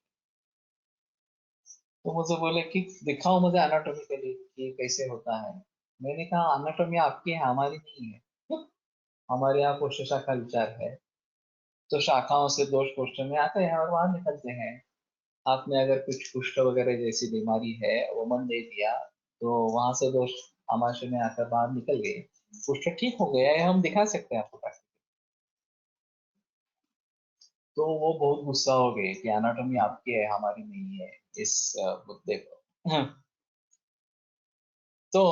तो मुझे बोले कि दिखाओ मुझे एनाटॉमिकली कि कैसे होता है. मैंने कहा एनाटॉमी आपकी है, हमारी नहीं है. हमारे यहाँ कोष्ठ शाखा विचार है, तो शाखाओं से दोष कोष्ठ में आते हैं और बाहर निकलते हैं. हाथ में अगर कुछ कुष्ठ वगैरह जैसी बीमारी है वो मन दे दिया तो वहां से दोष आमाशय में आकर बाहर निकल गए, कुष्ठ ठीक हो गया है, हम दिखा सकते हैं आपको. तो वो बहुत गुस्सा हो गए कि एनाटॉमी आपकी है, हमारी नहीं है, इस मुद्दे पर. तो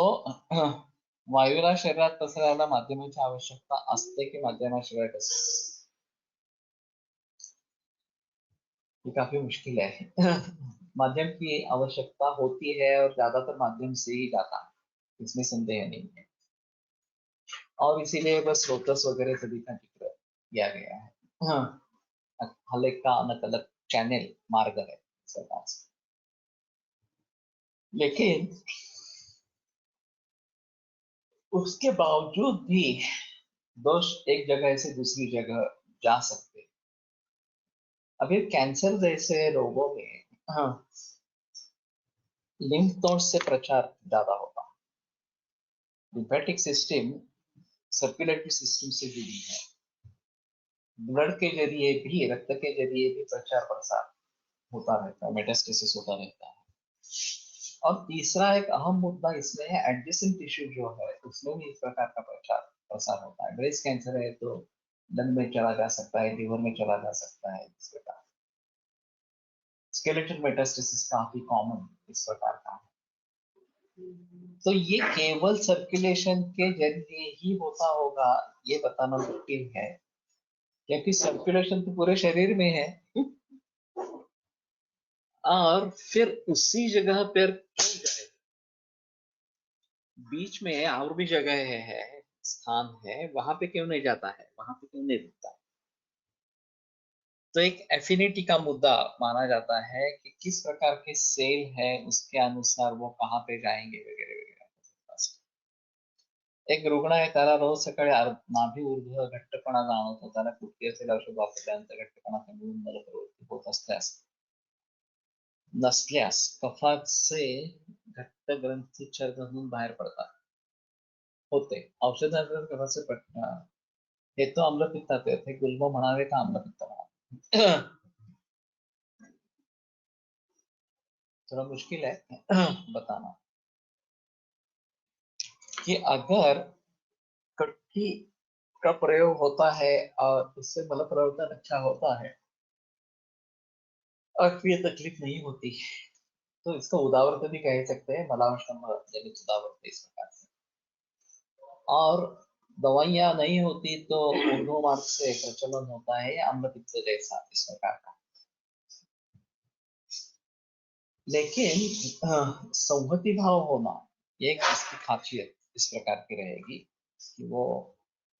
वायूला शरीरात पसरायला माध्यमाची आवश्यकता असते की माध्यमाशिवाय कसं, ये काफी मुश्किल है. माध्यम की आवश्यकता होती है और ज्यादातर माध्यम से ही जाता है, इसमें संदेह नहीं है. और इसीलिए बस स्रोतस वगैरह सभी का जिक्र किया गया है. हर एक का अलग अलग चैनल मार्ग है सरकार से. लेकिन उसके बावजूद भी दोष एक जगह से दूसरी जगह जा सकते. अभी कैंसर जैसे रोगों में लिम्फ नोड से प्रचार ज्यादा होता है. लिम्फेटिक सिस्टम सर्कुलेटरी सिस्टम से जुड़ी है, ब्लड के जरिए भी, रक्त के जरिए भी प्रचार प्रसार होता रहता है, मेटास्टेसिस होता रहता है. और तीसरा एक अहम मुद्दा इसमें है एडजेसेंट टिश्यू जो है उसमें भी इस प्रकार का प्रचार प्रसार होता है. ब्रेस्ट कैंसर है तो लंग में चला जा सकता है, लिवर में चला जा सकता है, इस प्रकार. स्केलेटल मेटास्टेसिस काफी कॉमन इस प्रकार का है. तो ये केवल सर्कुलेशन के जरिए ही होता होगा ये बताना मुश्किल है, क्योंकि सर्कुलेशन तो पूरे शरीर में है. और फिर उसी जगह पर क्यों जाए? बीच में और भी जगह है, स्थान है, वहां पे क्यों नहीं जाता है, वहां पे क्यों नहीं रुकता? तो एक एफिनिटी का मुद्दा माना जाता है कि किस प्रकार के सेल है उसके अनुसार वो कहाँ पे जाएंगे वगैरह वगैरह. एक रुग्ण आहे त्याला रोज सकाळी नाभी ऊर्ध्व घट्टपणा जाणवतो, त्याला कुठली असेल औषध वापरल्यानंतर घट्टपणा कमी होऊन मला प्रवृत्ती होत असल्यास नसल्यास कफाचे घट्ट ग्रंथी छर्दून बाहेर पडतात होते औषधांवर कफाचे हे तो आम्लपित्तात आहेत, हे गुल्म म्हणावे का आम्लपित्त म्हणावे? थोड़ा मुश्किल है बताना कि अगर कटकी का प्रयोग होता है और उससे मल प्रवर्तन अच्छा होता है और फिर ये तकलीफ नहीं होती, तो इसको उदावरत भी कह सकते हैं, मलावशम जनित उदावरत इस प्रकार से. और दवाइयां नहीं होती तो ऊर्ध्व मार्ग से प्रचलन होता है अम्लपित्त जैसा इस प्रकार का. लेकिन संहति भाव होना ये एक इसकी खासियत इस प्रकार की रहेगी कि वो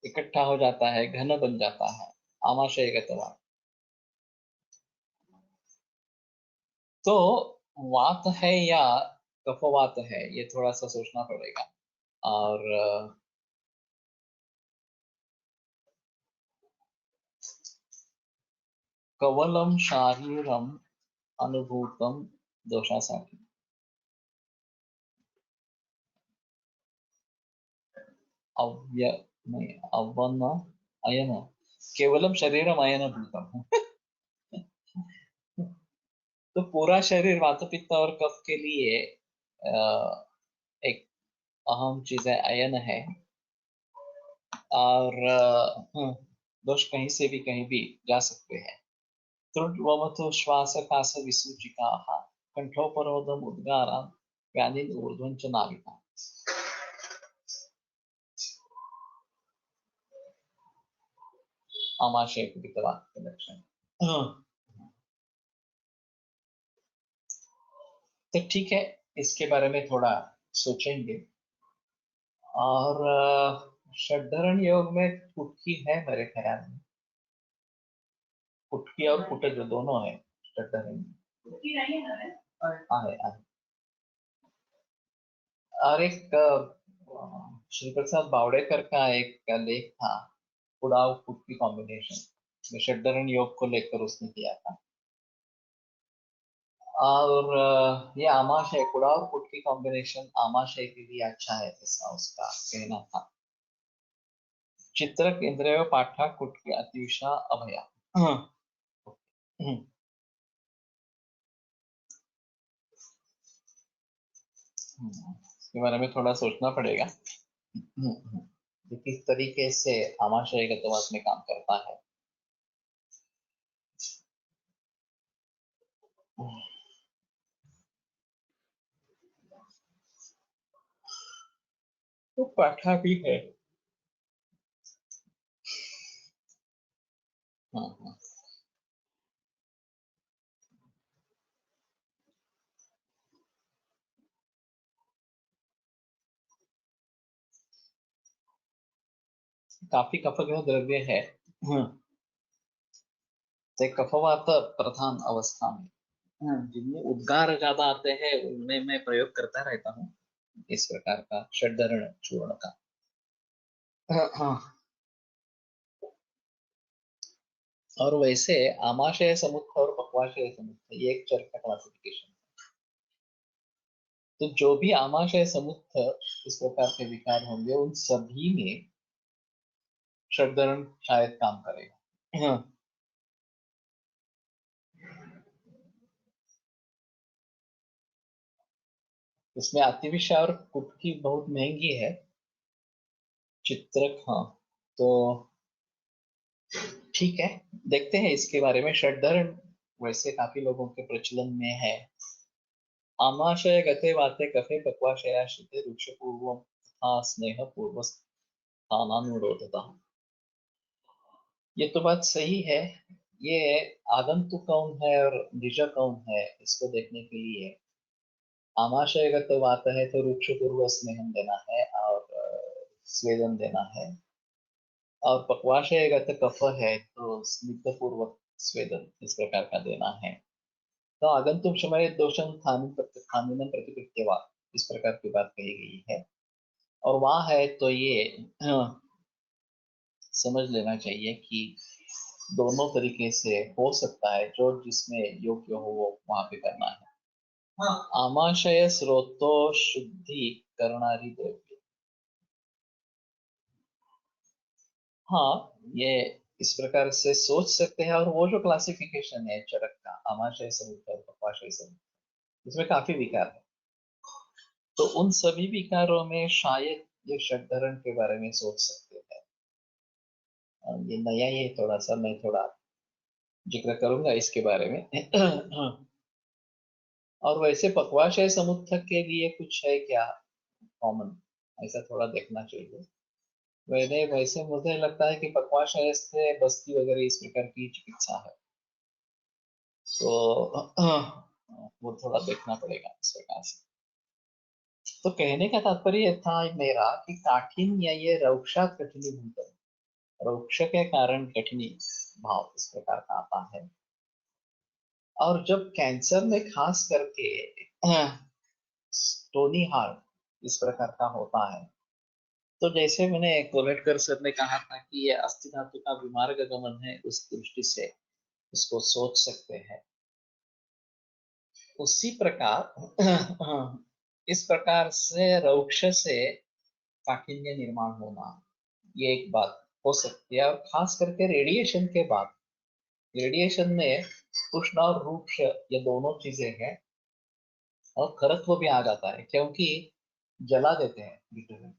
इकट्ठा हो जाता है, घन बन जाता है, आमाशयगतवात. तो वात है या कफवात है, ये थोड़ा सा सोचना पड़ेगा. और कवलम शारीरम अनुभूतम दोषासाठी अव्य नहीं अवन अयन केवलम शरीरम अयन भूतम. तो पूरा शरीर वात पित्त और कफ के लिए एक अहम चीज है, अयन है. और दोष कहीं से भी कहीं भी जा सकते हैं. त्रुटवमतो श्वास कास विसूचिका कंठोपरोधम उद्गारा व्यानिन ऊर्ध्वंच नाविका. आमाशय पित्तवात के लक्षण. तो ठीक है, इसके बारे में थोड़ा सोचेंगे. और षड्धरण योग में कुटकी है मेरे ख्याल में, कुटकी और कुटक दोनों है षड्धरण. आहे. और एक श्री प्रसाद बावड़ेकर का एक लेख था, उड़ाव कुटकी कॉम्बिनेशन, षड्धरण योग को लेकर उसने किया था. और ये आमाशय कुड़ा और कुटकी कॉम्बिनेशन आमाशय के लिए अच्छा है, ऐसा उसका कहना था. चित्रक इंद्रिय पाठा कुटकी अतिशा अभया. इसके बारे में थोड़ा सोचना पड़ेगा कि किस तरीके से आमाशयगतवात में काम करता है. तो पाठा भी है. काफी कफग्रह द्रव्य है. तो कफवात प्रधान अवस्था में जिनमें उद्गार ज्यादा आते हैं उनमें मैं प्रयोग करता रहता हूँ इस प्रकार का षड्धरण चूर्ण का. और वैसे आमाशय समुत्थ और पक्वाशय समुत्थ ये एक चर्चा क्लासिफिकेशन. तो जो भी आमाशय समुत्थ इस प्रकार के विकार होंगे उन सभी में षड्धरण शायद काम करेगा. इसमें अतिविषा और कुटकी बहुत महंगी है. चित्रक तो ठीक है, देखते हैं इसके बारे में. षड्धरण वैसे काफी लोगों के प्रचलन में है. आमाशय गते वाते कफे पक्वाशयाश्रिते रुक्ष पूर्वम तथा स्नेह पूर्व स्थानानुरोधता. ये तो बात सही है. ये आगंतुक कौन है और निज कौन है, इसको देखने के लिए आमाशयगत वात है तो रुक्ष पूर्व स्नेहम देना है और स्वेदन देना है, और पक्वाशयगत कफ है तो स्निग्ध पूर्वक स्वेदन इस प्रकार का देना है। तो आगंतुक समय दोषम थामिनम प्रतिकृत्यवा, इस प्रकार की बात कही गई है। और वहां है तो ये समझ लेना चाहिए कि दोनों तरीके से हो सकता है, जो जिसमें योग्य हो वो वहां पे करना है। हाँ, आमाशय स्रोतो शुद्धि करणारी द्रव्य। हाँ, ये इस प्रकार से सोच सकते हैं। और वो जो क्लासिफिकेशन है चरक का, आमाशय समुद्र और पक्वाशय समुद्र, इसमें काफी विकार है। तो उन सभी विकारों में शायद ये षड्धरण के बारे में सोच सकते हैं। ये नया ही है, थोड़ा सा मैं थोड़ा जिक्र करूंगा इसके बारे में। और वैसे पक्वाशय समुत्थक के लिए कुछ है क्या कॉमन, ऐसा थोड़ा देखना चाहिए। वैसे वैसे मुझे लगता है कि पक्वाशय से बस्ती वगैरह इस प्रकार की चिकित्सा है, तो वो थोड़ा देखना पड़ेगा इस प्रकार से। तो कहने का तात्पर्य था मेरा कि काठिन्य ये रौक्षात कठिनीभूत, रौक्ष के कारण कठिनी भाव इस प्रकार का आता है। और जब कैंसर में खास करके स्टोनी हार्ट इस प्रकार का होता है, तो जैसे मैंने कोलेटकर सर ने कहा था कि ये अस्थि धातु का विमार्ग गमन है, उस दृष्टि से इसको सोच सकते हैं। उसी प्रकार इस प्रकार से रौक्ष से काठिन्य निर्माण होना, ये एक बात हो सकती है। और खास करके रेडिएशन के बाद, रेडिएशन में उष्ण और रूक्ष ये दोनों चीजें हैं, और खरत्व भी आ जाता है क्योंकि जला देते हैं डिटर्जेंट।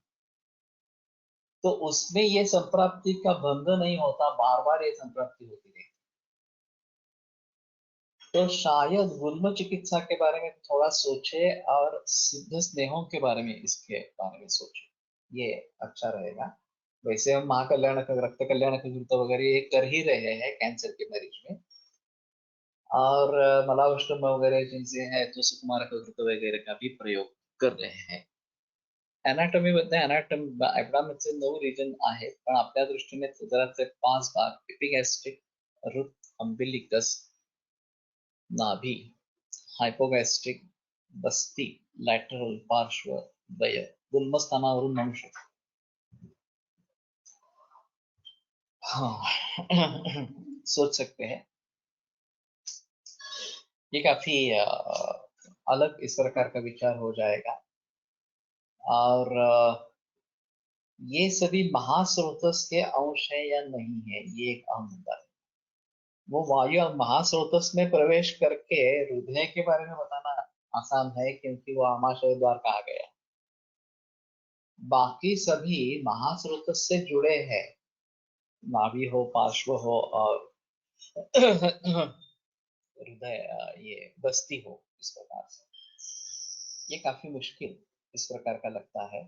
तो उसमें ये संप्राप्ति का बंध नहीं होता, बार बार ये संप्राप्ति होती है। तो शायद गुल्म चिकित्सा के बारे में थोड़ा सोचे और सिद्ध स्नेहों के बारे में, इसके बारे में सोचे, ये अच्छा रहेगा। वैसे हम महाकल्याण का, रक्त कल्याण का घृत वगैरह ये कर ही रहे हैं कैंसर के मरीज में, और मलावष्टम वगैरह चीजें हैं तो सुकुमार का घृत वगैरह का भी प्रयोग कर रहे हैं। अनाटॉमी मध्ये ॲबडॉमेनचे 9 रिजन आहेत, पण आपल्या दृष्टीने उदराचे 5 भाग, एपिगॅस्ट्रिक, रुट, अम्बिलिकस, नाभी, हायपोगॅस्ट्रिक, बस्ती, लॅटरल, पार्श्व, दय, गुल्मस्थानावरून म्हणू शकतो। हाँ सोच सकते हैं। ये काफी अलग इस प्रकार का विचार हो जाएगा। और ये सभी महास्रोतस के अंश है या नहीं है, ये एक अहम मुद्दा है। वो वायु महास्रोतस में प्रवेश करके हृदय के बारे में बताना आसान है, क्योंकि वो आमाशय द्वार कहा गया। बाकी सभी महास्रोतस से जुड़े हैं, नाभि हो, पार्श्व हो, और हृदय, ये बस्ती हो, इस प्रकार से ये काफी मुश्किल इस प्रकार का लगता है।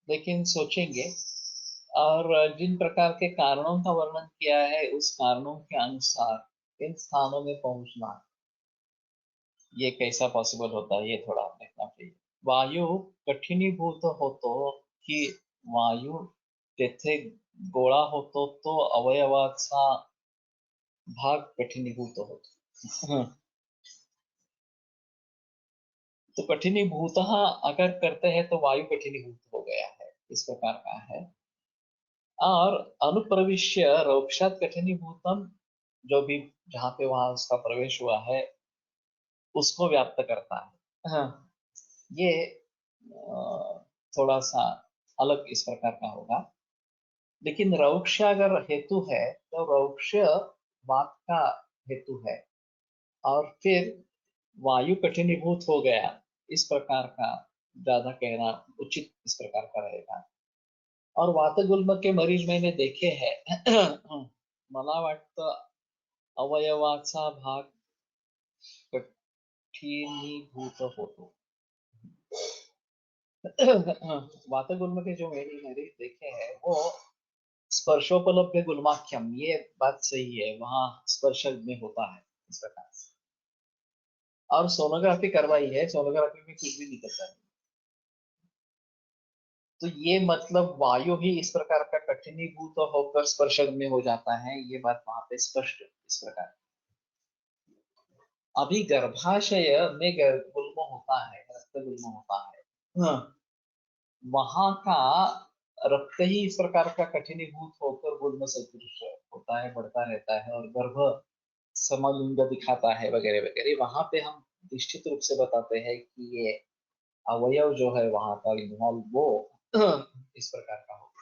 लेकिन सोचेंगे, और जिन प्रकार के कारणों का वर्णन किया है उस कारणों के अनुसार इन स्थानों में पहुंचना, ये कैसा पॉसिबल होता है, ये थोड़ा देखना चाहिए। वायू कठिनीभूत होतो की वायू तेथे गोळा होतो तो अवयवाचा भाग कठिनीभूत होतो। तो कठिनीभूत अगर करते हैं तो वायु कठिनीभूत हो गया है, इस प्रकार का है। और अनुप्रविश्य रोक्षात कठिनीभूतम, जो भी जहाँ पे वहां उसका प्रवेश हुआ है उसको व्याप्त करता है। हाँ, ये थोड़ा सा अलग इस प्रकार का होगा। लेकिन रौक्ष अगर हेतु है तो रौक्ष वात का हेतु है, और फिर वायु कठिनीभूत हो गया, इस प्रकार का ज्यादा कहना उचित इस प्रकार का रहेगा। और वातगुल्म के मरीज मैंने देखे हैं। मला वाटतं अवयवाचा भाग कठिनीभूत होतो। वातगुल्म के जो मैंने मरीज देखे हैं वो स्पर्शोपलब्ध गुल्माख्यम, ये बात सही है, वहां स्पर्श में होता है इस प्रकार से। और सोनोग्राफी करवाई है, सोनोग्राफी में कुछ भी निकलता नहीं। तो ये मतलब वायु ही इस प्रकार का कठिनीभूत होकर स्पर्श में हो जाता है, ये बात वहां पे स्पष्ट इस प्रकार। अभी गर्भाशय में गुल्म होता है, रक्त गुल्म होता है, हाँ, वहां का रक्त ही इस प्रकार का कठिनीभूत होकर गुल्म सदृश होता है, बढ़ता रहता है, और गर्भ समलिंग दिखाता है वगैरह वगैरह। वहां पे हम निश्चित रूप से बताते हैं कि ये अवयव जो है वहां का इन्वॉल्व, वो इस प्रकार का हो।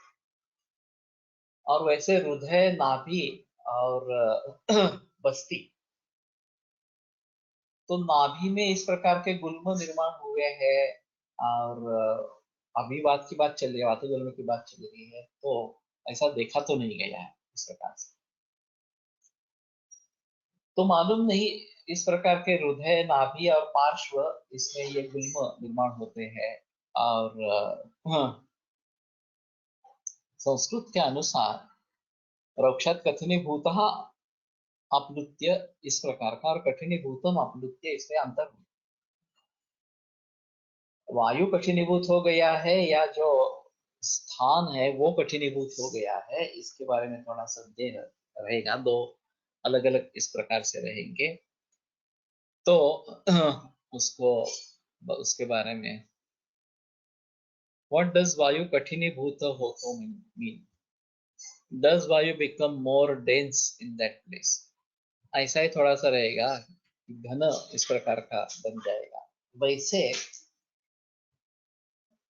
और वैसे हृदय, नाभि और बस्ती, तो नाभि में इस प्रकार के गुल्म निर्माण हुए हैं। और अभी बात की बात चल रही है, वातुगुल्म की बात चल रही है, तो ऐसा देखा तो नहीं गया है इस प्रकार से। तो मालूम नहीं, इस प्रकार के हृदय, नाभि और पार्श्व, इसमें ये गुल्म निर्माण होते हैं। और संस्कृत के अनुसार रक्षात कठिनीभूतः अपलुत्य, इस प्रकार का, और कठिनीभूतम अपलुत्य, इसमें अंतर। वायु कठिनीभूत हो गया है या जो स्थान है वो कठिनीभूत हो गया है, इसके बारे में थोड़ा संदेह रहेगा, दो अलग अलग इस प्रकार से रहेंगे। तो उसको, उसके बारे में, व्हाट डज वायु कठिनीभूत हो तो मीन, डज वायु become more dense in that place, ऐसा ही थोड़ा सा रहेगा, घन इस प्रकार का बन जाएगा। वैसे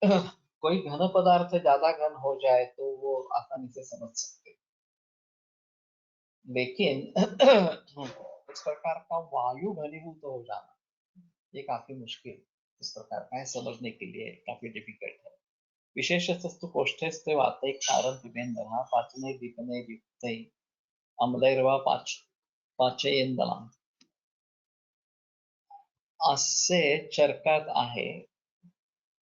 कोई घन पदार्थ ज्यादा घन हो जाए तो वो आसानी से समझ सकते, लेकिन इस प्रकार का वायु घनीभूत हो जाना, ये काफी मुश्किल इस प्रकार का है, समझने के लिए काफी डिफिकल्ट है। विशेषतस्तु कोष्ठस्थे वातैः कारं पिबेन्दनः पाचने दीपने युक्तैः अम्लैर्वा पाचयेन्दनः, असे चरकात आहे।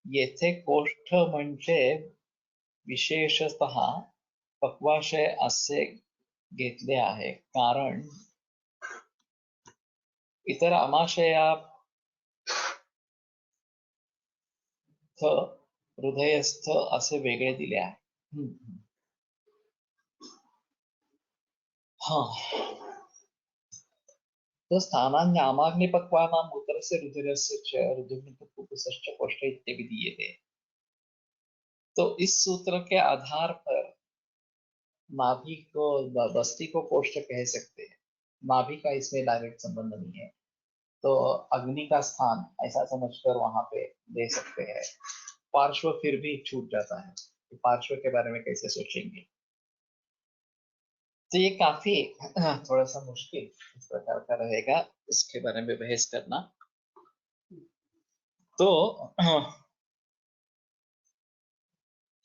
येथे कोष्ठ म्हणजे विशेषतः पक्वाशय असे घेतले आहे, कारण इतर आमाशयार्थ हृदयस्थ असे वेगळे दिले आहे। हा, तो स्थानान्यामाग्निपक्वानां उदरस्य रुधिरस्य च रुधिरनिकटफुफ्फुसश्च कोष्ठ इत्यादि दिए थे। तो इस सूत्र के आधार पर नाभि को, बस्ती को कोष्ठ कह सकते हैं। नाभि का इसमें डायरेक्ट संबंध नहीं है, तो अग्नि का स्थान ऐसा समझकर वहां पे दे सकते हैं। पार्श्व फिर भी छूट जाता है, तो पार्श्व के बारे में कैसे सोचेंगे, तो ये काफी थोड़ा सा मुश्किल इस प्रकार का रहेगा, इसके बारे में बहस करना। तो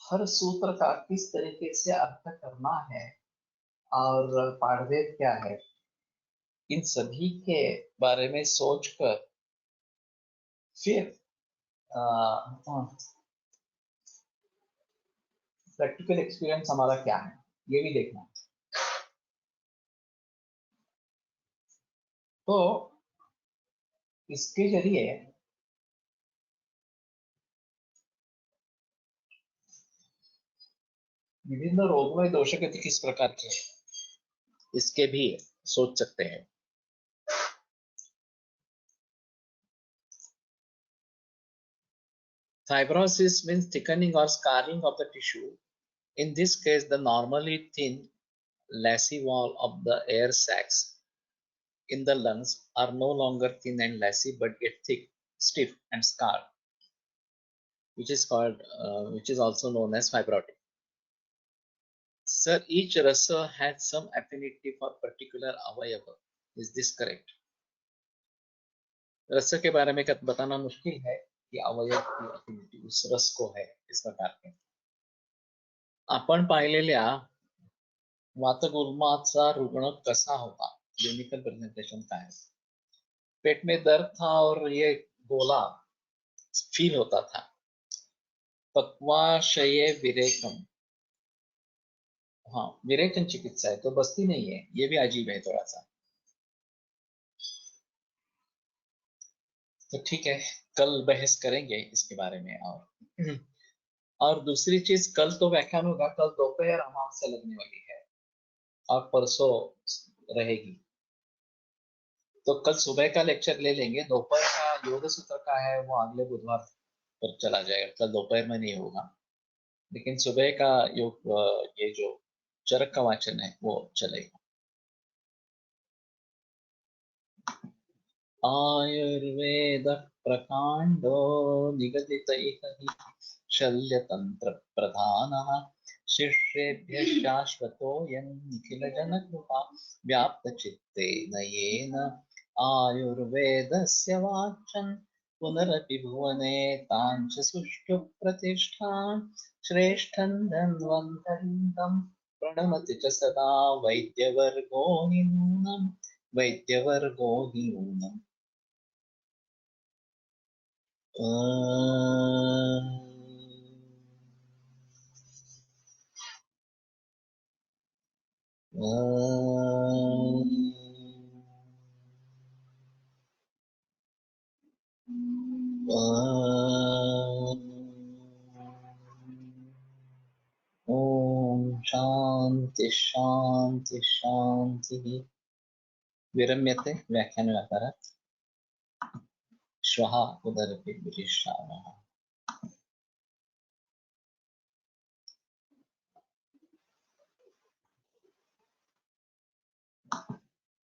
हर सूत्र का किस तरीके से अर्थ करना है और पाठभेद क्या है, इन सभी के बारे में सोचकर फिर प्रैक्टिकल एक्सपीरियंस हमारा क्या है, ये भी देखना। तो इसके जरिए विभिन्न रोग में दोष गति किस प्रकार के, इसके भी सोच सकते हैं। Fibrosis means thickening or scarring of the tissue. In this case, the normally thin lacy wall of the air sacs in the lungs are no longer thin and lacy but get thick, stiff and scarred, which is also known as fibrotic. Sir, each rasa had some affinity for particular avayava. Is this correct? रस के बारे में बताना मुश्किल है कि अवयव की अफिनिटी उस रस को है, इस प्रकार के। आपण पाहिलेल्या वातगुल्माचा रुग्ण कसा होता, क्लिनिकल प्रेजेंटेशन काय, पेट में दर्द था और ये गोला फील होता था, पक्वाशय विरेकम हाँ, विरेचन चिकित्सा है तो बस्ती नहीं है, ये भी अजीब है थोड़ा सा। तो ठीक है, कल बहस करेंगे इसके बारे में। और दूसरी चीज, कल तो व्याख्यान होगा, कल दोपहर अमावस्या लगने वाली है और परसों रहेगी। तो कल सुबह का लेक्चर ले लेंगे, दोपहर का योग सूत्र का है वो अगले बुधवार पर चला जाएगा, कल दोपहर में नहीं होगा। लेकिन सुबह का योग ये जो चरक का वाचन है वो चलेगा। आयुर्वेद प्रकांडो निगदितैः शल्यतंत्र प्रधानः शिष्येभ्यः शाश्वतोऽयं निखिलजनकृपा व्याप्तचित्तेन येन आयुर्वेदस्य वाचन् पुनरपि भुवने ताञ्च सुष्ठु प्रतिष्ठां श्रेष्ठं धन्वन्तरिन्दं प्रणमति च सदा वैद्यवर्गो हि नूनम् वैद्यवर्गो हि नूनम्। ॐ शान्ति शान्ति शान्तिः। विरम्यते व्याख्यानव्यापारात्। श्वः पुनरपि मिलिष्यामः।